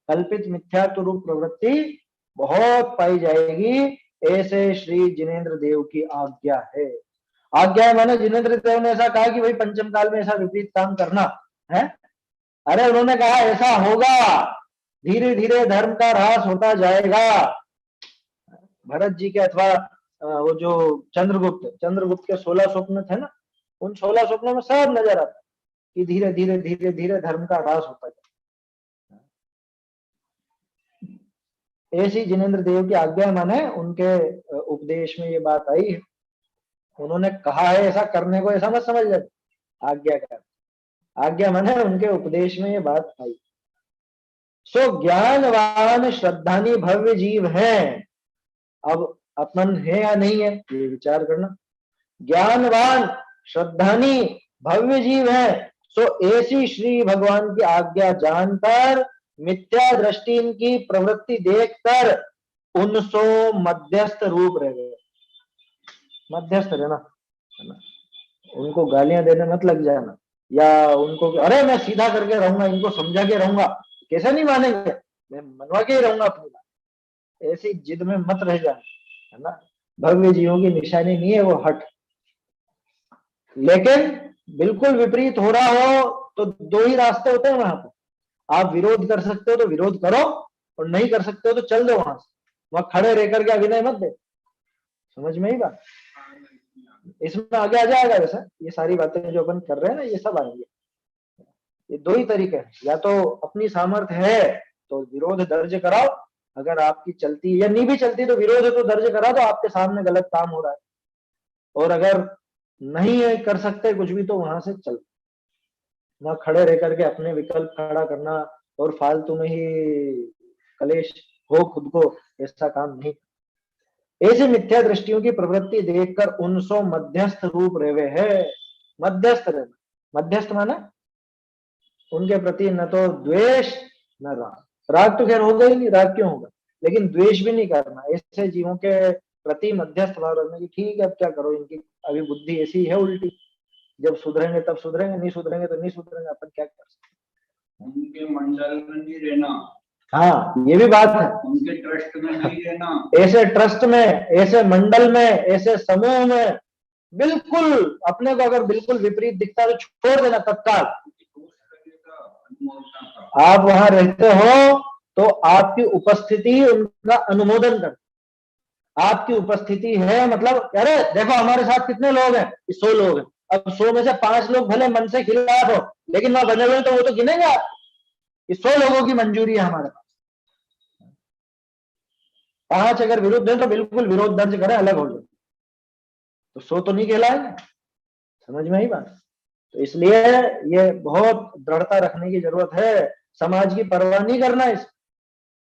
कल्पित मिथ्यात्व रूप प्रवृत्ति बहुत पाई जाएगी, ऐसे श्री जिनेन्द्र देव की आज्ञा है। आज्ञा है माने जिनेन्द्र देव ने ऐसा कहा कि भाई पंचम काल में ऐसा विपरीत काम करना है। अरे उन्होंने कहा ऐसा होगा, धीरे धीरे धर्म का ह्रास होता जाएगा। भरत जी के अथवा वो जो चंद्रगुप्त के 16 स्वप्न थे ना, उन 16 स्वप्नों में सब नजर आता कि धीरे धीरे धीरे धीरे धर्म का ह्रास होता जाए। ऐसी जिनेन्द्र देव की आज्ञा माने उनके उपदेश में ये बात आई है। उन्होंने कहा है ऐसा करने को, ऐसा मत समझ लेते। आज्ञा का आज्ञा माने उनके उपदेश में ये बात आई। सो ज्ञानवान श्रद्धानी भव्य जीव है। अब अपन है या नहीं है ये विचार करना। ज्ञानवान श्रद्धानी भव्य जीव है, सो ऐसी श्री भगवान की आज्ञा जानकर मिथ्या दृष्टि की प्रवृत्ति देखकर 1900 मध्यस्थ रूप रह गए। मध्यस्थ रहना, उनको गालियां देने मत लग जाना, या उनको अरे मैं सीधा करके रहूंगा, इनको समझा के रहूंगा, कैसे नहीं मानेंगे, मैं मनवा के ही रहूंगा अपनी बात, ऐसी जिद में मत रह जाना, है ना। भव्य जीवों की निशानी नहीं है वो हट। लेकिन बिल्कुल विपरीत हो रहा हो तो दो ही रास्ते होते हैं वहां पर। आप विरोध कर सकते हो तो विरोध करो, और नहीं कर सकते हो तो चल दो वहां से। वहां खड़े रह करके अभिनय मत दे। समझ में ही बात, इसमें आगे आ जाएगा। वैसा ये सारी बातें जो अपन कर रहे हैं ना, ये सब आएंगे। ये दो ही तरीके हैं, या तो अपनी सामर्थ्य है तो विरोध दर्ज कराओ, अगर आपकी चलती या नहीं भी चलती तो विरोध तो दर्ज करा दो, आपके सामने गलत काम हो रहा है। और अगर नहीं है कर सकते कुछ भी तो वहां से चल, वहां खड़े रह करके अपने विकल्प खड़ा करना और फालतू में ही कलेश हो खुद को, ऐसा काम नहीं। ऐसे मिथ्या दृष्टियों की प्रवृत्ति देखकर 1900 मध्यस्थ रूप रेवे है। मध्यस्थ रहना, मध्यस्थ माना उनके प्रति न तो द्वेष न राग। राग तो खैर होगा ही नहीं, राग क्यों होगा, लेकिन द्वेष भी नहीं करना। ऐसे जीवों के प्रति मध्यस्थ भाव रखना कि ठीक है अब क्या करो, इनकी अभी बुद्धि ऐसी है उल्टी, जब सुधरेंगे तब सुधरेंगे, नहीं सुधरेंगे तो नहीं सुधरेंगे, अपन क्या कर सकते। उनके मंडल में नहीं रहना, हाँ ये भी बात है, उनके ट्रस्ट में नहीं रहना। ऐसे ट्रस्ट में, ऐसे मंडल में, ऐसे समूह में बिल्कुल अपने को अगर बिल्कुल विपरीत दिखता है तो छोड़ देना तत्काल। आप वहां रहते हो तो आपकी उपस्थिति उनका अनुमोदन कर। आपकी उपस्थिति है मतलब अरे देखो हमारे साथ कितने लोग हैं, 100 लोग हैं, अब 100 में से 5 लोग भले मन से खिलाफ हो लेकिन वहां बने हुए तो वो तो गिनेंगे आप। 100 लोगों की मंजूरी है हमारे पास। 5 अगर विरुद्ध है तो बिल्कुल विरोध दर्ज करें, अलग हो जाए, तो 100 तो नहीं कहलाएंगे। समझ में ही बात। तो इसलिए ये बहुत दृढ़ता रखने की जरूरत है, समाज की परवाह नहीं करना। इस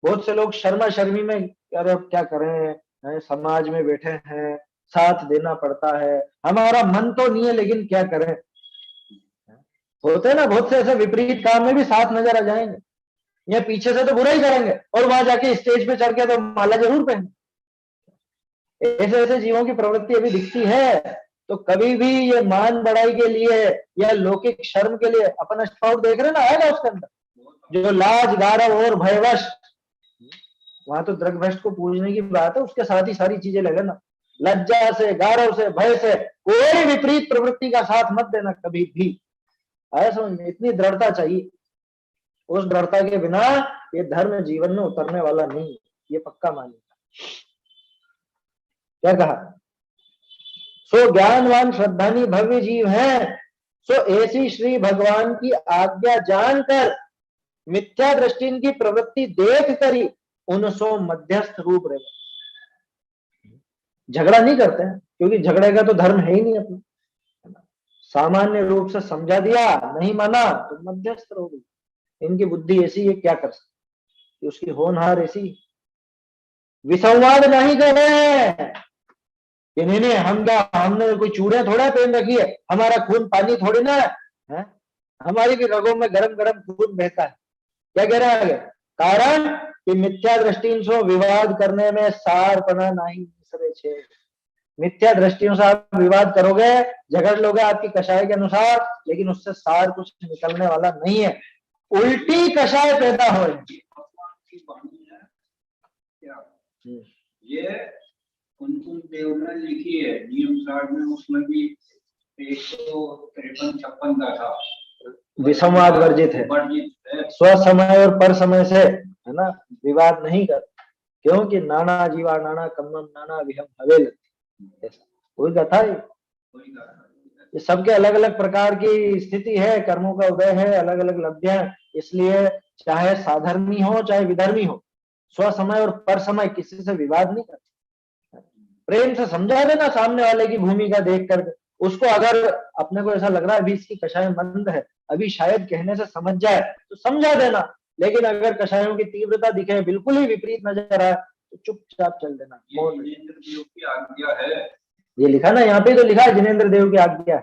बहुत से लोग शर्मा शर्मी में अरे अब क्या करें, समाज में बैठे हैं, साथ देना पड़ता है, हमारा मन तो नहीं है लेकिन क्या करें। होते ना बहुत से ऐसे विपरीत काम में भी साथ नजर आ जाएंगे, या पीछे से तो बुरा ही करेंगे और वहां जाके स्टेज पे चढ़ के तो माला जरूर पहने। ऐसे ऐसे जीवों की प्रवृत्ति अभी दिखती है। तो कभी भी ये मान बढ़ाई के लिए या लौकिक शर्म के लिए अपन स्पाउट देख रहे ना, आएगा उसके अंदर जो लाज गारव और भयवश, वहां तो द्रगभ्रष्ट को पूजने की बात है, उसके साथ ही सारी चीजें लगे ना। लज्जा से, गारव से, भय से कोई विपरीत प्रवृत्ति का साथ मत देना कभी भी। आया समझ में, इतनी दृढ़ता चाहिए। उस दृढ़ता के बिना ये धर्म जीवन में उतरने वाला नहीं, ये पक्का मानिएगा। क्या कहा, सो ज्ञानवान श्रद्धानी भव्य जीव है, सो ऐसी श्री भगवान की आज्ञा जानकर मिथ्या दृष्टि की प्रवृत्ति देख कर ही 1900 मध्यस्थ रूप रहे। झगड़ा नहीं करते हैं क्योंकि झगड़े का तो धर्म है ही नहीं अपना। सामान्य रूप से समझा दिया, नहीं माना तो मध्यस्थ हो गई। इनकी बुद्धि ऐसी है, क्या कर सकते, उसकी होनहार ऐसी। विसंवाद नहीं करे कि नहीं हमने कोई चूड़े थोड़ा पहन रखी है, हमारा खून पानी थोड़ी ना है, हमारी भी रगों में गरम गरम खून बहता है। क्या कह रहा है, कारण कि मिथ्या दृष्टि से विवाद करने में सारपना नहीं मिसरे छे। मिथ्या दृष्टियों से आप विवाद करोगे, झगड़ लोगे आपकी कषाय के अनुसार, लेकिन उससे सार कुछ निकलने वाला नहीं है, उल्टी कषाय पैदा हो। ये कुंकुम देव ने लिखी है नियम सार में, उसमें भी 153-56 का था। विसंवाद वर्जित है, स्व समय और पर समय से, है ना, विवाद नहीं कर, क्योंकि नाना जीवा नाना कम्मम नाना विहम हवेल, कोई कथा है। ये सबके अलग अलग प्रकार की स्थिति है, कर्मों का उदय है, अलग अलग लब्धियां, इसलिए चाहे साधर्मी हो चाहे विधर्मी हो, स्व समय और पर समय किसी से विवाद नहीं करते। प्रेम से समझा देना सामने वाले की भूमिका देख करके उसको। अगर अपने को ऐसा लग रहा है अभी इसकी कषाय मंद है, अभी शायद कहने से समझ जाए, तो समझा देना। लेकिन अगर कषायों की तीव्रता दिखे, बिल्कुल ही विपरीत नजर आए, तो चुपचाप चल देना। जिनेंद्र देव की आज्ञा है, ये लिखा ना, यहाँ पे तो लिखा है जिनेंद्र देव की आज्ञा है।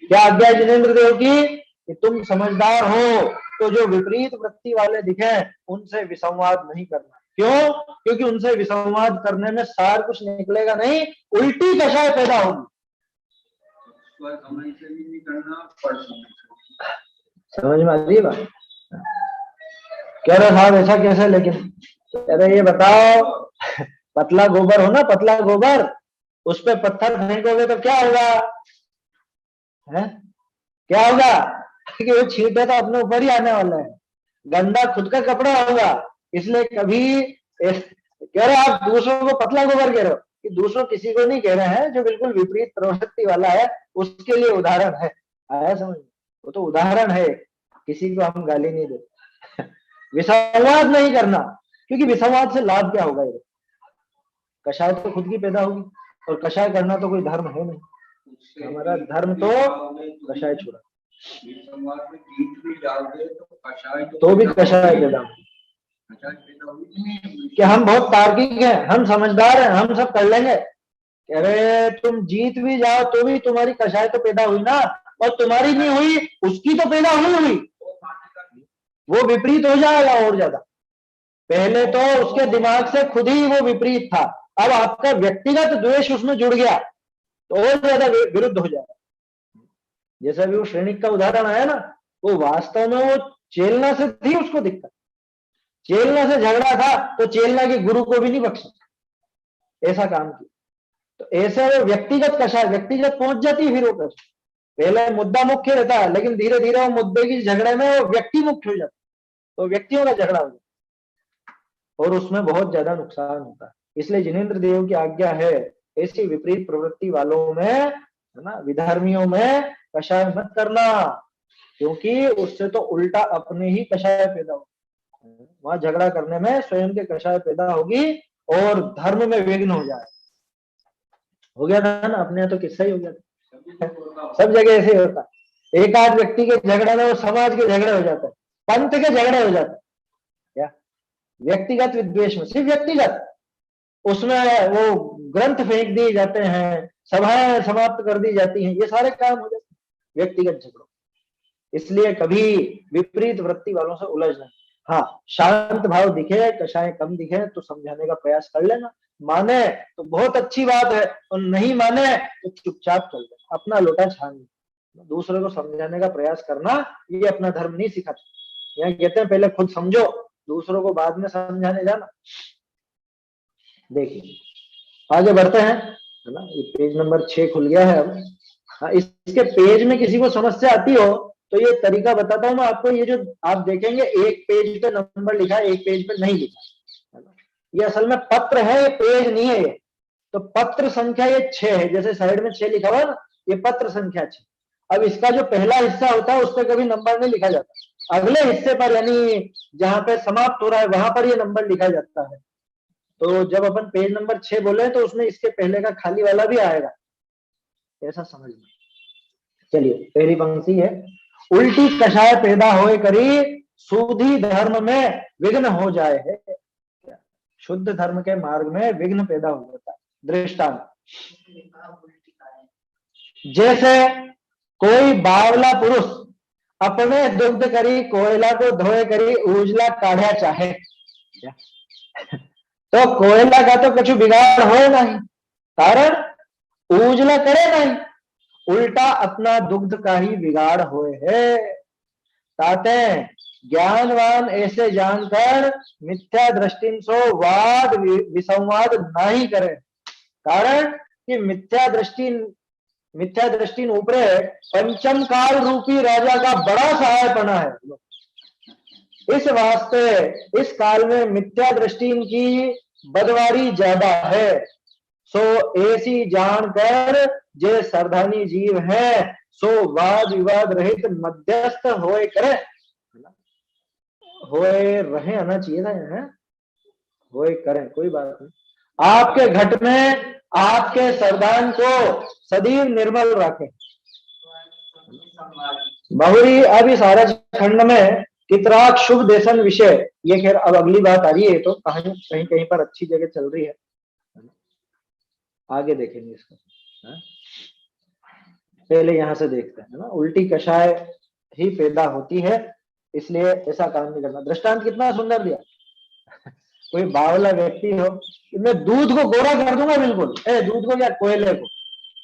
क्या आज्ञा है जिनेंद्र देव की? कि तुम समझदार हो तो जो विपरीत वृत्ति वाले दिखे उनसे विसंवाद नहीं करना। क्यों? क्योंकि उनसे विसंवाद करने में सार कुछ निकलेगा नहीं, उल्टी कषाय पैदा होगी। समय से भी नहीं करना, पर समय से। समझ में आ रही है बात? कह रहे साहब ऐसा कैसे, लेकिन कह रहे ये बताओ, पतला गोबर हो ना, पतला गोबर, उस पे पत्थर फेंकोगे तो क्या होगा? है क्या होगा? कि वो छींटे तो अपने ऊपर ही आने वाला है, गंदा खुद का कपड़ा होगा। इसलिए कभी कह रहे आप दूसरों को पतला गोबर कह रहे हो, कि दूसरों किसी को नहीं कह रहे हैं, जो बिल्कुल विपरीत प्रवृत्ति वाला है उसके लिए उदाहरण है। आया समझ? वो तो उदाहरण है, किसी को हम गाली नहीं देते। विसंवाद नहीं करना, क्योंकि विसंवाद से लाभ क्या होगा? ये कषाय तो खुद की पैदा होगी, और कषाय करना तो कोई धर्म है नहीं। हमारा धर्म तो कषाय छुड़ा, तो भी कषाय पैदा कि हम बहुत तार्किक हैं, हम समझदार हैं, हम सब कर लेंगे। कह रहे तुम जीत भी जाओ तो भी तुम्हारी कषाय तो पैदा हुई ना, और तुम्हारी नहीं हुई उसकी तो पैदा हुई, वो विपरीत हो जाएगा और ज्यादा। पहले तो उसके दिमाग से खुद ही वो विपरीत था, अब आपका व्यक्तिगत द्वेष उसमें जुड़ गया तो और ज्यादा विरुद्ध हो जाएगा। जैसे अभी वो श्रेणिक का उदाहरण आया ना, वो वास्तव में वो चेलना से थी उसको दिक्कत, चेलना से झगड़ा था, तो चेलना के गुरु को भी नहीं बख्शा, ऐसा काम किया। तो ऐसे वो व्यक्तिगत कषाय, व्यक्तिगत पहुंच जाती है। फिर वो कष्ट पहले मुद्दा मुख्य रहता है, लेकिन धीरे धीरे वो मुद्दे की झगड़े में वो व्यक्ति मुख्य हो जाता है, तो व्यक्तियों का झगड़ा हो जाता है, और उसमें बहुत ज्यादा नुकसान होता है। इसलिए जिनेंद्र देव की आज्ञा है ऐसी विपरीत प्रवृत्ति वालों में, है ना, विधर्मियों में कषाय मत करना, क्योंकि उससे तो उल्टा अपने ही कषाय पैदा होगी। वहां झगड़ा करने में स्वयं के कषाय पैदा होगी और धर्म में विघ्न हो जाए। हो गया था ना, अपने तो किस्सा ही हो गया था, सब जगह ऐसे ही होता है। एक आध व्यक्ति के झगड़े में वो समाज के झगड़े हो जाते हैं, पंथ के झगड़े हो जाते हैं। क्या व्यक्तिगत विद्वेष में, सिर्फ व्यक्तिगत, उसमें वो ग्रंथ फेंक दिए जाते हैं, सभाएं समाप्त कर दी जाती हैं, ये सारे काम हो जाते हैं व्यक्तिगत झगड़ों। इसलिए कभी विपरीत वृत्ति वालों से उलझना। हाँ, शांत भाव दिखे, कषाय कम दिखे तो समझाने का प्रयास कर लेना, माने तो बहुत अच्छी बात है, और नहीं माने तो चुपचाप चल जाए, अपना लोटा छान। दूसरे को समझाने का प्रयास करना ये अपना धर्म नहीं सिखाता। यहाँ कहते हैं पहले खुद समझो, दूसरों को बाद में समझाने जाना। देखिए आगे बढ़ते हैं, है ना, ये पेज नंबर 6 खुल गया है अब। हाँ, इसके पेज में किसी को समस्या आती हो तो ये तरीका बताता हूं मैं आपको। ये जो आप देखेंगे एक पेज पे नंबर लिखा है, एक पेज पे नहीं लिखा है, ये असल में पत्र है, ये पेज नहीं है। ये तो पत्र संख्या ये 6 है, जैसे साइड में 6 लिखा हुआ है ना, ये पत्र संख्या 6। अब इसका जो पहला हिस्सा होता है उस पर कभी नंबर नहीं लिखा जाता, अगले हिस्से पर यानी जहां पे समाप्त हो रहा है वहां पर ये नंबर लिखा जाता है। तो जब अपन पेज नंबर 6 बोले तो उसमें इसके पहले का खाली वाला भी आएगा, ऐसा समझना। चलिए पहली पंक्ति है, उल्टी कषाय पैदा होए करी शुद्धि धर्म में विघ्न हो जाए है। शुद्ध धर्म के मार्ग में विघ्न पैदा हो जाता है। दृष्टांत, जैसे कोई बावला पुरुष अपने दुग्ध करी कोयला को धोए करी उजला काढ़ा चाहे। तो कोयला का तो कुछ बिगाड़ हो नहीं, कारण उजला करे नहीं, उल्टा अपना दुग्ध का ही बिगाड़ होए है। ताते ज्ञानवान ऐसे जानकर मिथ्या दृष्टि सो वाद विसंवाद नहीं करे, कारण कि मिथ्या दृष्टि ऊपरे पंचम काल रूपी राजा का बड़ा सहायपना है। इस वास्ते इस काल में मिथ्या दृष्टि की बदवारी ज्यादा है। सो ऐसी जानकर जे सरधानी जीव है सो वाद विवाद रहित मध्यस्थ होए करे, होए रहे आना चाहिए था, है होए करें, कोई बात नहीं। आपके घट में आपके सरदान को सदैव निर्मल रखें। बहुरी अब इस आरज खंड में कितराक शुभ देशन विषय, ये खैर अब अगली बात आ रही है, तो कहीं कहीं पर अच्छी जगह चल रही है, आगे देखेंगे इसको। पहले यहां से देखते हैं ना, उल्टी कषाय ही पैदा होती है, इसलिए ऐसा काम नहीं करना। दृष्टांत कितना सुंदर दिया। कोई बावला व्यक्ति हो, मैं दूध को गोरा कर दूंगा बिल्कुल, दूध को क्या,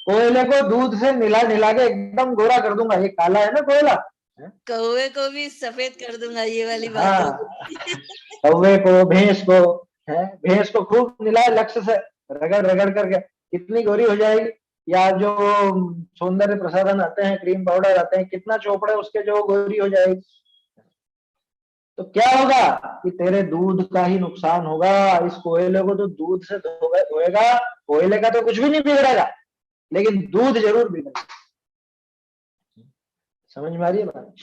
कोयले को दूध से मिला के एकदम गोरा कर दूंगा, ये काला है ना कोयला, कौवे को भी सफेद कर दूंगा, ये वाली बात। कौवे को, भैंस को खूब मिलाए लक्ष्य से रगड़ करके कितनी गोरी हो जाएगी। या जो सौंदर्य प्रसाधन आते हैं, क्रीम पाउडर आते हैं, कितना चोपड़े उसके, जो गोरी हो जाएगी। तो क्या होगा कि तेरे दूध का ही नुकसान होगा। इस कोयले को तो दूध से धोएगा, कोयले का तो कुछ भी नहीं बिगड़ेगा, लेकिन दूध जरूर बिगड़ेगा। समझ में आ रही है बात?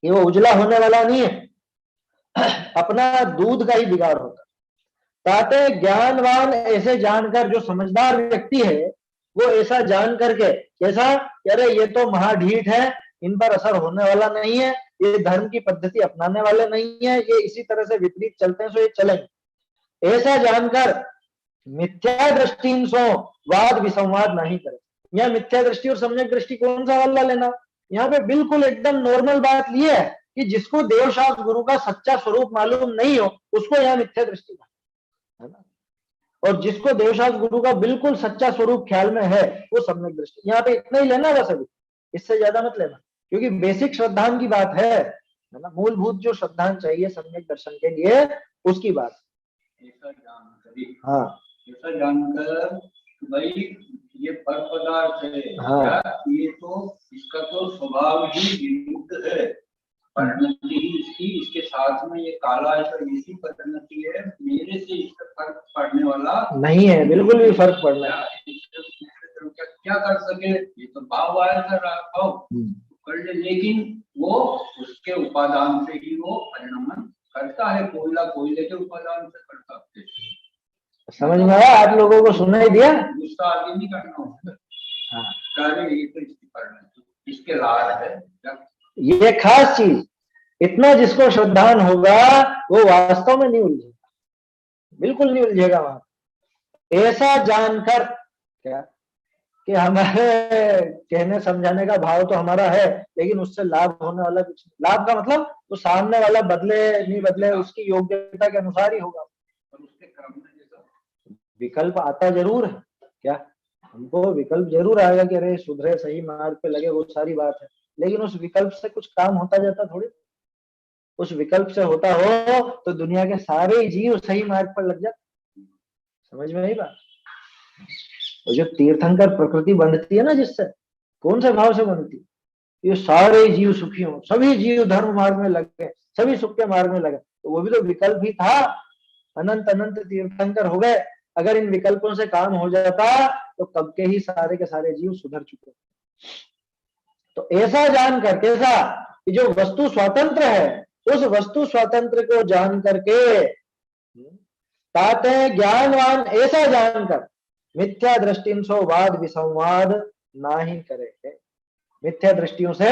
ये वो उजला होने वाला नहीं है, अपना दूध का ही बिगाड़ होता। ताते ज्ञानवान ऐसे जानकर, जो समझदार व्यक्ति है वो ऐसा जान करके, कैसा, अरे ये तो महाढीठ है, इन पर असर होने वाला नहीं है, ये धर्म की पद्धति अपनाने वाले नहीं है, ये इसी तरह से विपरीत चलते हैं, सो ये चलेंगे, ऐसा जानकर मिथ्या दृष्टि सो वाद विसंवाद नहीं करे। यहाँ मिथ्या दृष्टि और सम्यक दृष्टि कौन सा वाला लेना? यहाँ पे बिल्कुल एकदम नॉर्मल बात ये है कि जिसको देवशास्त्र गुरु का सच्चा स्वरूप मालूम नहीं हो उसको यहाँ मिथ्या दृष्टि है ना, और जिसको देवशास्त्र गुरु का बिल्कुल सच्चा स्वरूप ख्याल में है वो सम्यक दृष्टि। यहाँ पे इतना ही लेना बस, अभी इससे ज्यादा मत लेना, क्योंकि बेसिक श्रद्धान की बात है ना, मूलभूत जो श्रद्धान चाहिए सम्यक दर्शन के लिए, उसकी बात। हाँ, ऐसा जानकर भाई ये पर पदार्थ है, हाँ, ये तो इसका तो स्वभाव ही विरुद्ध है, परिणति ही इसकी, इसके साथ में ये काला है तो ऐसी परिणति है, मेरे से इसका फर्क पड़ने वाला नहीं है, बिल्कुल भी फर्क पड़ना है। क्या कर सके, ये तो भाव आया था, भाव कर ले, लेकिन वो उसके उपादान से ही वो परिणमन करता है। कोयला कोयले के उपादान से करता है। समझ में आया? आप लोगों को सुनाई दिया? गुस्सा आगे नहीं करना होता। ये तो इसकी परिणति, इसके लाल है, ये खास चीज, इतना जिसको श्रद्धान होगा वो वास्तव में नहीं उलझेगा, बिल्कुल नहीं उलझेगा वहां। ऐसा जानकर क्या कि हमारे कहने समझाने का भाव तो हमारा है, लेकिन उससे लाभ होने वाला कुछ नहीं। लाभ का मतलब तो सामने वाला बदले नहीं बदले, उसकी योग्यता के अनुसार ही होगा। और उसके क्रम में विकल्प आता जरूर है, क्या हमको विकल्प जरूर आएगा कि अरे सुधरे, सही मार्ग पे लगे, वो सारी बात है, लेकिन उस विकल्प से कुछ काम होता जाता थोड़ी। उस विकल्प से होता हो तो दुनिया के सारे जीव सही मार्ग पर लग जाते। समझ में आई बात? तो जो तीर्थंकर प्रकृति बंधती है ना, जिससे कौन से भाव से बनती, ये सारे जीव सुखी हो, सभी जीव धर्म मार्ग में लग गए, सभी सुख के मार्ग में लगे, तो वो भी तो विकल्प ही था। अनंत अनंत तीर्थंकर हो गए, अगर इन विकल्पों से काम हो जाता तो कब के ही सारे के सारे जीव सुधर चुके। तो ऐसा जानकर, कैसा कि जो वस्तु स्वतंत्र है, उस वस्तु स्वतंत्र को जान करके, ताते ज्ञानवान ऐसा जानकर मिथ्या दृष्टि सो वाद विसंवाद ना ही करे। मिथ्या दृष्टियों से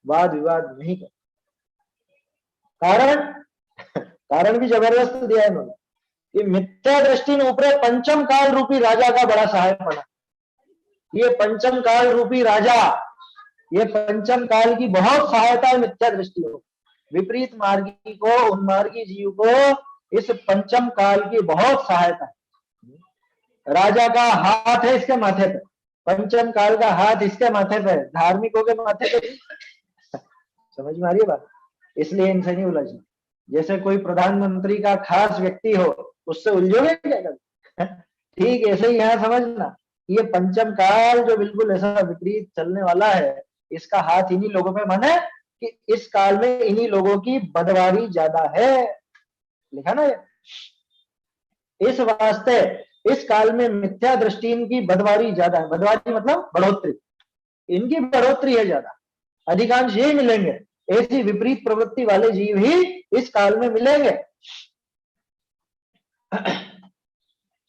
वाद विवाद नहीं करे। कारण भी जबरदस्त दिया है इन्होंने कि मिथ्या दृष्टि ऊपर पंचम काल रूपी राजा का बड़ा सहाय पड़ा। ये पंचम काल रूपी राजा ये पंचम काल की बहुत सहायता है मिथ्या दृष्टि को। विपरीत मार्गी को, उन्मार्गी जीव को इस पंचम काल की बहुत सहायता है। राजा का हाथ है इसके माथे पे, पंचम काल का हाथ इसके माथे पे, धार्मिकों के माथे पे। समझ में आ रही है बात? इसलिए इनसे नहीं उलझना। जैसे कोई प्रधानमंत्री का खास व्यक्ति हो, उससे उलझोगे क्या कभी? ठीक ऐसे ही यहाँ समझना, ये पंचम काल जो बिल्कुल ऐसा विपरीत चलने वाला है, इसका हाथ इन्हीं लोगों पे माने कि इस काल में इन्हीं लोगों की बदवारी ज्यादा है, लिखा ना। इस वास्ते इस काल में मिथ्या दृष्टि इनकी बदवारी ज्यादा है। बदवारी मतलब बढ़ोतरी, इनकी बढ़ोतरी है ज्यादा। अधिकांश ये मिलेंगे, ऐसी विपरीत प्रवृत्ति वाले जीव ही इस काल में मिलेंगे।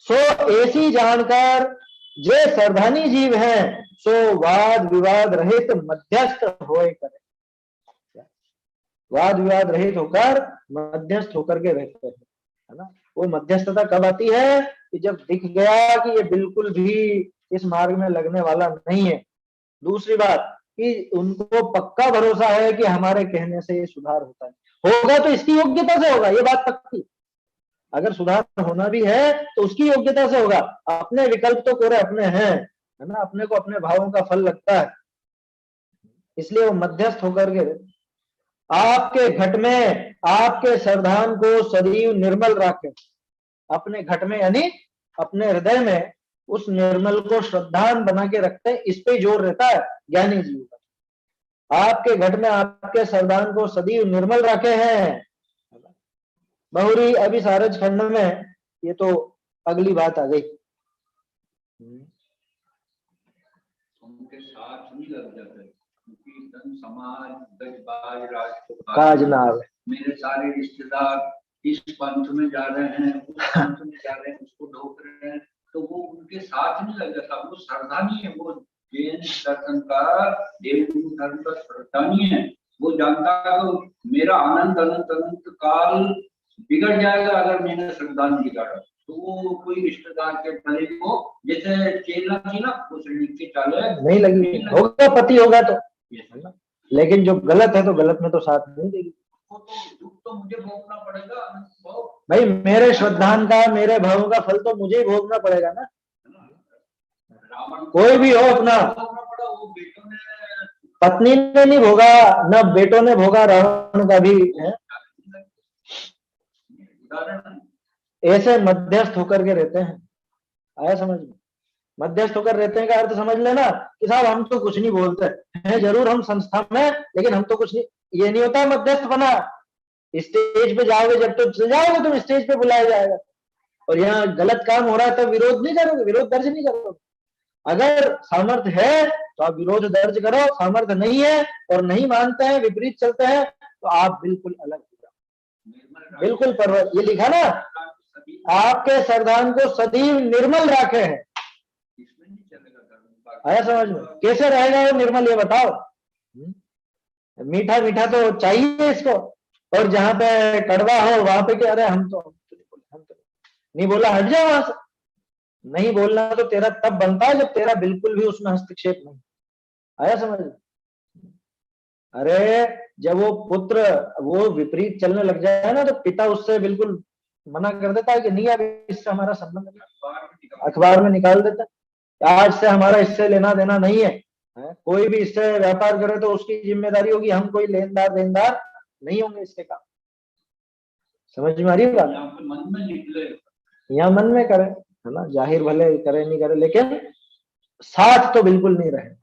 सो ऐसी जानकर जे सावधानी जीव हैं, सो वाद विवाद रहित मध्यस्थ होए करे। वाद विवाद रहित होकर मध्यस्थ होकर के रहते हैं, है ना। वो मध्यस्थता कब आती है कि जब दिख गया कि ये बिल्कुल भी इस मार्ग में लगने वाला नहीं है। दूसरी बात कि उनको पक्का भरोसा है कि हमारे कहने से ये सुधार होता है, होगा तो इसकी योग्यता से होगा, ये बात पक्की। अगर सुधार होना भी है तो उसकी योग्यता से होगा। अपने विकल्प तो कोरे अपने हैं, है ना, अपने को अपने भावों का फल लगता है, इसलिए वो मध्यस्थ होकर के आपके घट में आपके सावधान को सदैव निर्मल रखे। अपने घट में यानी अपने हृदय में उस निर्मल को श्रद्धान बना के रखते हैं, इस पे जोर रहता है ज्ञानी जीव का। आपके घट में आपके सावधान को सदैव निर्मल रखे हैं। बहुरी अभी सारज खंड में ये तो अगली बात आ गई। उनके साथ नहीं लग जाते, क्योंकि धन समाज गजबाज राज काज ना आवे। मेरे सारे रिश्तेदार इस पंथ में जा रहे हैं, उस पंथ में जा रहे हैं, उसको ढोक रहे हैं, तो वो उनके साथ नहीं लग जाता। वो श्रद्धानी है, वो जैन दर्शन का, देव धर्म का श्रद्धानी है। वो जानता है कि मेरा अनंत अनंत अनंत काल बिगड़ जाएगा अगर मैंने श्रद्धा नहीं बिगाड़ा। तो वो कोई रिश्तेदार के भले को, जैसे चेला थी ना, वो शरीर के चाले नहीं लगी, होगा पति होगा तो, लेकिन जो गलत है तो गलत में तो साथ नहीं देगी। तो मुझे भोगना पड़ेगा भाई, मेरे श्रद्धान का, मेरे भावों का फल तो मुझे ही भोगना पड़ेगा ना। कोई भी हो अपना, पत्नी ने नहीं भोगा, न बेटों ने भोगा, रावण का भी है। ऐसे मध्यस्थ होकर के रहते हैं, आया समझ में? मध्यस्थ होकर रहते हैं का अर्थ समझ लेना कि साहब हम तो कुछ नहीं बोलते हैं, जरूर हम संस्था में, लेकिन हम तो कुछ नहीं। ये नहीं होता मध्यस्थ बना। स्टेज पे जाओगे, जब तो चल जाओगे तुम स्टेज पे बुलाया जाएगा, और यहाँ गलत काम हो रहा है तो विरोध नहीं करोगे, विरोध दर्ज नहीं करोगे। अगर सामर्थ्य है तो आप विरोध दर्ज करो, सामर्थ्य नहीं है और नहीं मानते हैं, विपरीत चलते हैं, तो आप बिल्कुल अलग हो जाओ, बिल्कुल परवर। ये लिखा ना, आपके सावधान को सदैव निर्मल रखे हैं। आया समझ में? कैसे रहेगा वो निर्मल, ये बताओ। मीठा मीठा तो चाहिए इसको, और जहां पे कड़वा हो वहां पे क्या, अरे हम तो नहीं बोला, हट जाओ वहां से। नहीं बोलना तो तेरा तब बनता है जब तेरा बिल्कुल भी उसमें हस्तक्षेप नहीं। आया समझ? अरे जब वो पुत्र वो विपरीत चलने लग जाए ना, तो पिता उससे बिल्कुल मना कर देता है कि नहीं, अब इससे हमारा संबंध नहीं, अखबार में निकाल देता है, आज से हमारा इससे लेना देना नहीं है। कोई भी इससे व्यापार करे तो उसकी जिम्मेदारी होगी, हम कोई लेनदार देनदार नहीं होंगे इसके काम। समझ में आ रही है बात? मन में निकले, यहाँ मन में करे, है ना, जाहिर भले करे नहीं करे, लेकिन साथ तो बिल्कुल नहीं रहेगा।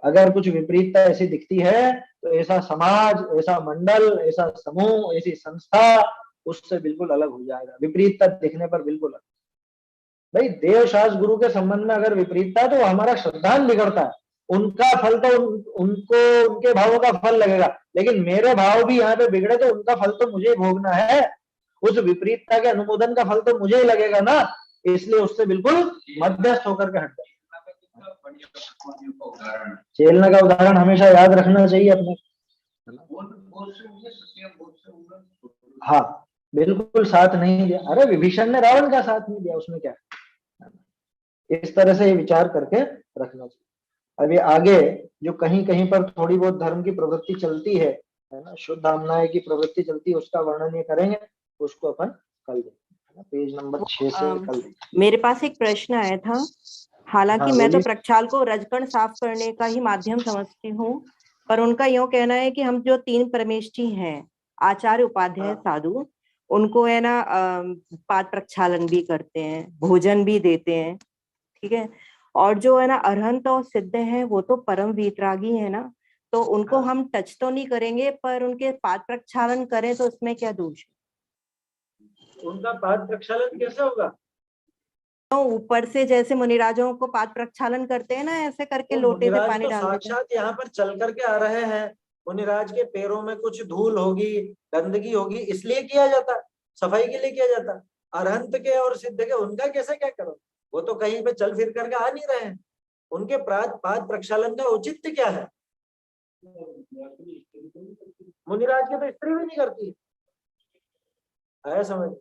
अगर कुछ विपरीतता ऐसी दिखती है तो ऐसा समाज, ऐसा मंडल, ऐसा समूह, ऐसी संस्था उससे बिल्कुल अलग हो जाएगा। विपरीतता दिखने पर बिल्कुल अलग। भाई देव शास्त्र गुरु के संबंध में अगर विपरीतता है तो हमारा श्रद्धान बिगड़ता है, उनका फल तो उनको उनके भावों का फल लगेगा, लेकिन मेरे भाव भी यहाँ पे बिगड़े तो उनका फल तो मुझे ही भोगना है। उस विपरीतता के अनुमोदन का फल तो मुझे ही लगेगा ना, इसलिए उससे बिल्कुल मध्यस्थ होकर के हट जाए। चेलना का उदाहरण हमेशा याद रखना चाहिए अपने। हाँ बिल्कुल साथ नहीं दिया, अरे विभीषण ने रावण का साथ नहीं दिया, उसमें क्या। इस तरह से ये विचार करके रखना चाहिए। अभी आगे जो कहीं कहीं पर थोड़ी बहुत धर्म की प्रवृत्ति चलती है ना, शुद्ध हमनाय की प्रवृत्ति चलती है, उसका वर्णन ये करेंगे, उसको अपन कल देखेंगे, है ना, पेज नंबर 6 से कल देखेंगे। मेरे पास एक प्रश्न आया था, हालांकि हाँ, मैं तो बोलिए। प्रक्षाल को रजकण साफ करने का ही माध्यम समझती हूँ, पर उनका यूं कहना है कि हम जो 3 परमेष्ठी हैं, आचार्य, उपाध्याय, हाँ। साधु, उनको है ना पाद प्रक्षालन भी करते हैं, भोजन भी देते हैं, ठीक है। और जो है ना अरहंत और सिद्ध है, वो तो परम वीतरागी है ना, तो उनको हाँ। हम टच तो नहीं करेंगे, पर उनके पाद प्रक्षालन करें तो उसमें क्या दोष है? उनका पाद प्रक्षालन कैसे होगा? तो ऊपर से जैसे मुनिराजों को पाद प्रक्षालन करते हैं ना, ऐसे करके तो लोटे से मुनिराज पानी तो डाल देते हैं। साक्षात यहाँ पर चल करके आ रहे हैं, मुनिराज के पैरों में कुछ धूल होगी, गंदगी होगी, इसलिए किया जाता, सफाई के लिए किया जाता। अरहंत के और सिद्ध के उनका कैसे क्या करो, वो तो कहीं पे चल फिर करके आ नहीं रहे हैं, उनके पाद प्रक्षालन का औचित्य क्या है? मुनिराज के तो स्त्री भी नहीं करती, आया समझ?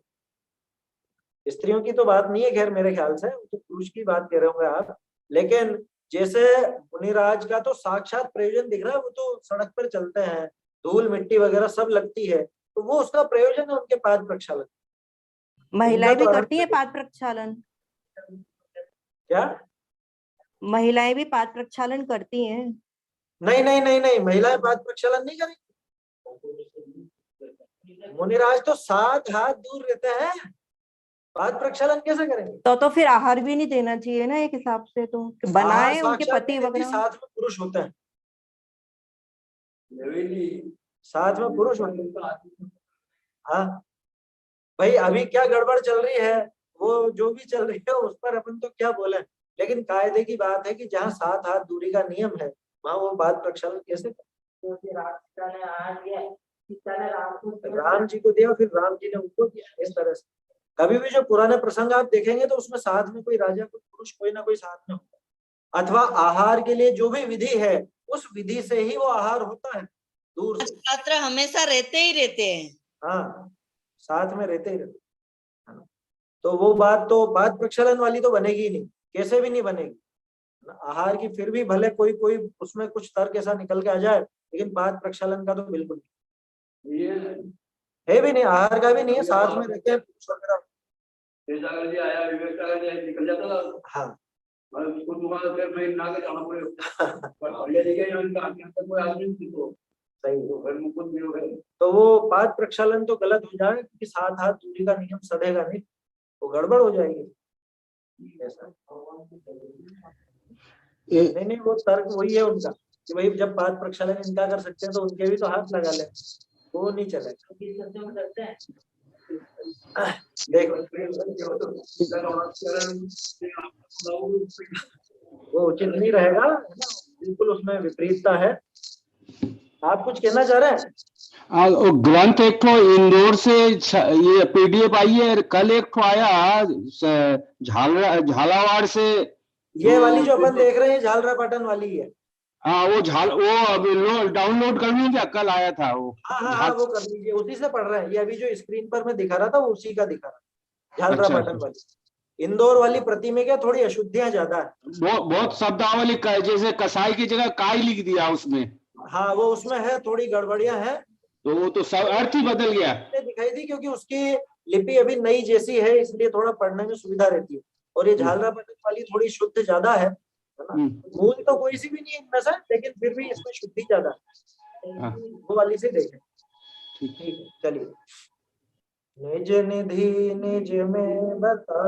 स्त्रियों की तो बात नहीं है, खैर मेरे ख्याल से तो पुरुष की बात कह रहे होंगे आप, लेकिन जैसे मुनिराज का तो साक्षात प्रयोजन दिख रहा है, वो तो सड़क पर चलते हैं, धूल मिट्टी वगैरह सब लगती है, तो वो उसका प्रयोजन है उनके पाद प्रक्षालन। महिलाएं भी तो करती हैं पाद प्रक्षालन? क्या? महिलाएं भी पाद प्रक्षालन करती हैं? नहीं नहीं नहीं नहीं, महिलाएं पाद प्रक्षालन नहीं करेंगी। मुनिराज तो 7 हाथ दूर रहते हैं, पाद प्रक्षालन कैसे करेंगे? तो फिर आहार भी नहीं देना चाहिए ना एक हिसाब से, तो कि बनाए उनके पति वगैरह। साथ में पुरुष होते हैं, साथ में पुरुष होते हैं। हाँ भाई, अभी क्या गड़बड़ चल रही है, वो जो भी चल रही है उस पर अपन तो क्या बोले, लेकिन कायदे की बात है कि जहाँ 7 हाथ दूरी का नियम है, वहां वो पाद प्रक्षालन कैसे? राम जी को दिया, फिर राम जी ने उनको दिया, इस तरह से। कभी भी जो पुराने प्रसंग आप देखेंगे तो उसमें साथ में कोई राजा, कोई पुरुष, कोई ना कोई साथ में होता है, अथवा आहार के लिए जो भी विधि है उस विधि से ही वो आहार होता है, दूर से। छात्र हमेशा रहते ही रहते हैं। हाँ, साथ में रहते ही रहते, तो वो बात तो पाद प्रक्षालन वाली तो बनेगी ही नहीं, कैसे भी नहीं बनेगी। आहार की फिर भी भले कोई कोई उसमें कुछ तर्क ऐसा निकल के आ जाए, लेकिन पाद प्रक्षालन का तो बिल्कुल है भी नहीं, आहार का भी नहीं है, साथ में रहते हैं। निकल जाता। हाँ उसको दोबारा फिर मैं ना के जाना पड़ेगा। तो वो पाद प्रक्षालन तो गलत हो जाए, क्योंकि 7 हाथ दूरी का नियम सधेगा नहीं, तो गड़बड़ हो जाएगी ऐसा। नहीं, वो तर्क वही है उनका कि भाई जब पाद प्रक्षालन इनका कर सकते हैं तो उनके भी तो हाथ लगा ले, वो नहीं चलेगा। देखो वो उचित नहीं रहेगा, बिल्कुल उसमें विपरीतता है। आप कुछ कहना चाह रहे हैं? ग्रंथ एक तो इंदौर से ये पीडीएफ आई है, कल एक तो आया झालावाड़ से, ये वाली जो अपन देख रहे हैं झालरापाटन वाली है। हाँ वो अभी डाउनलोड कर लीजिए, क्या कल आया था वो? हाँ, वो कर लीजिए, उसी से पढ़ रहे हैं। ये अभी जो स्क्रीन पर मैं दिखा रहा था वो उसी का दिखा रहा, झालरापाटन वाली। इंदौर वाली प्रति में क्या थोड़ी अशुद्धियां ज्यादा है, बहुत शब्दावली जैसे कसाई की जगह काई लिख दिया उसमें। हाँ, वो उसमें है, थोड़ी गड़बड़ियां हैं, तो वो तो सब अर्थ ही बदल गया दिखाई दी, क्योंकि उसकी लिपि अभी नई जैसी है, इसलिए थोड़ा पढ़ने में सुविधा रहती है। और ये झालरापाटन वाली थोड़ी शुद्ध ज्यादा है ना, मूल तो कोई सी भी नहीं है इनमें से, लेकिन फिर भी इसमें शुद्धि ज्यादा है। वो वाली से देखें, ठीक है, चलिए। निज निधि निज में बता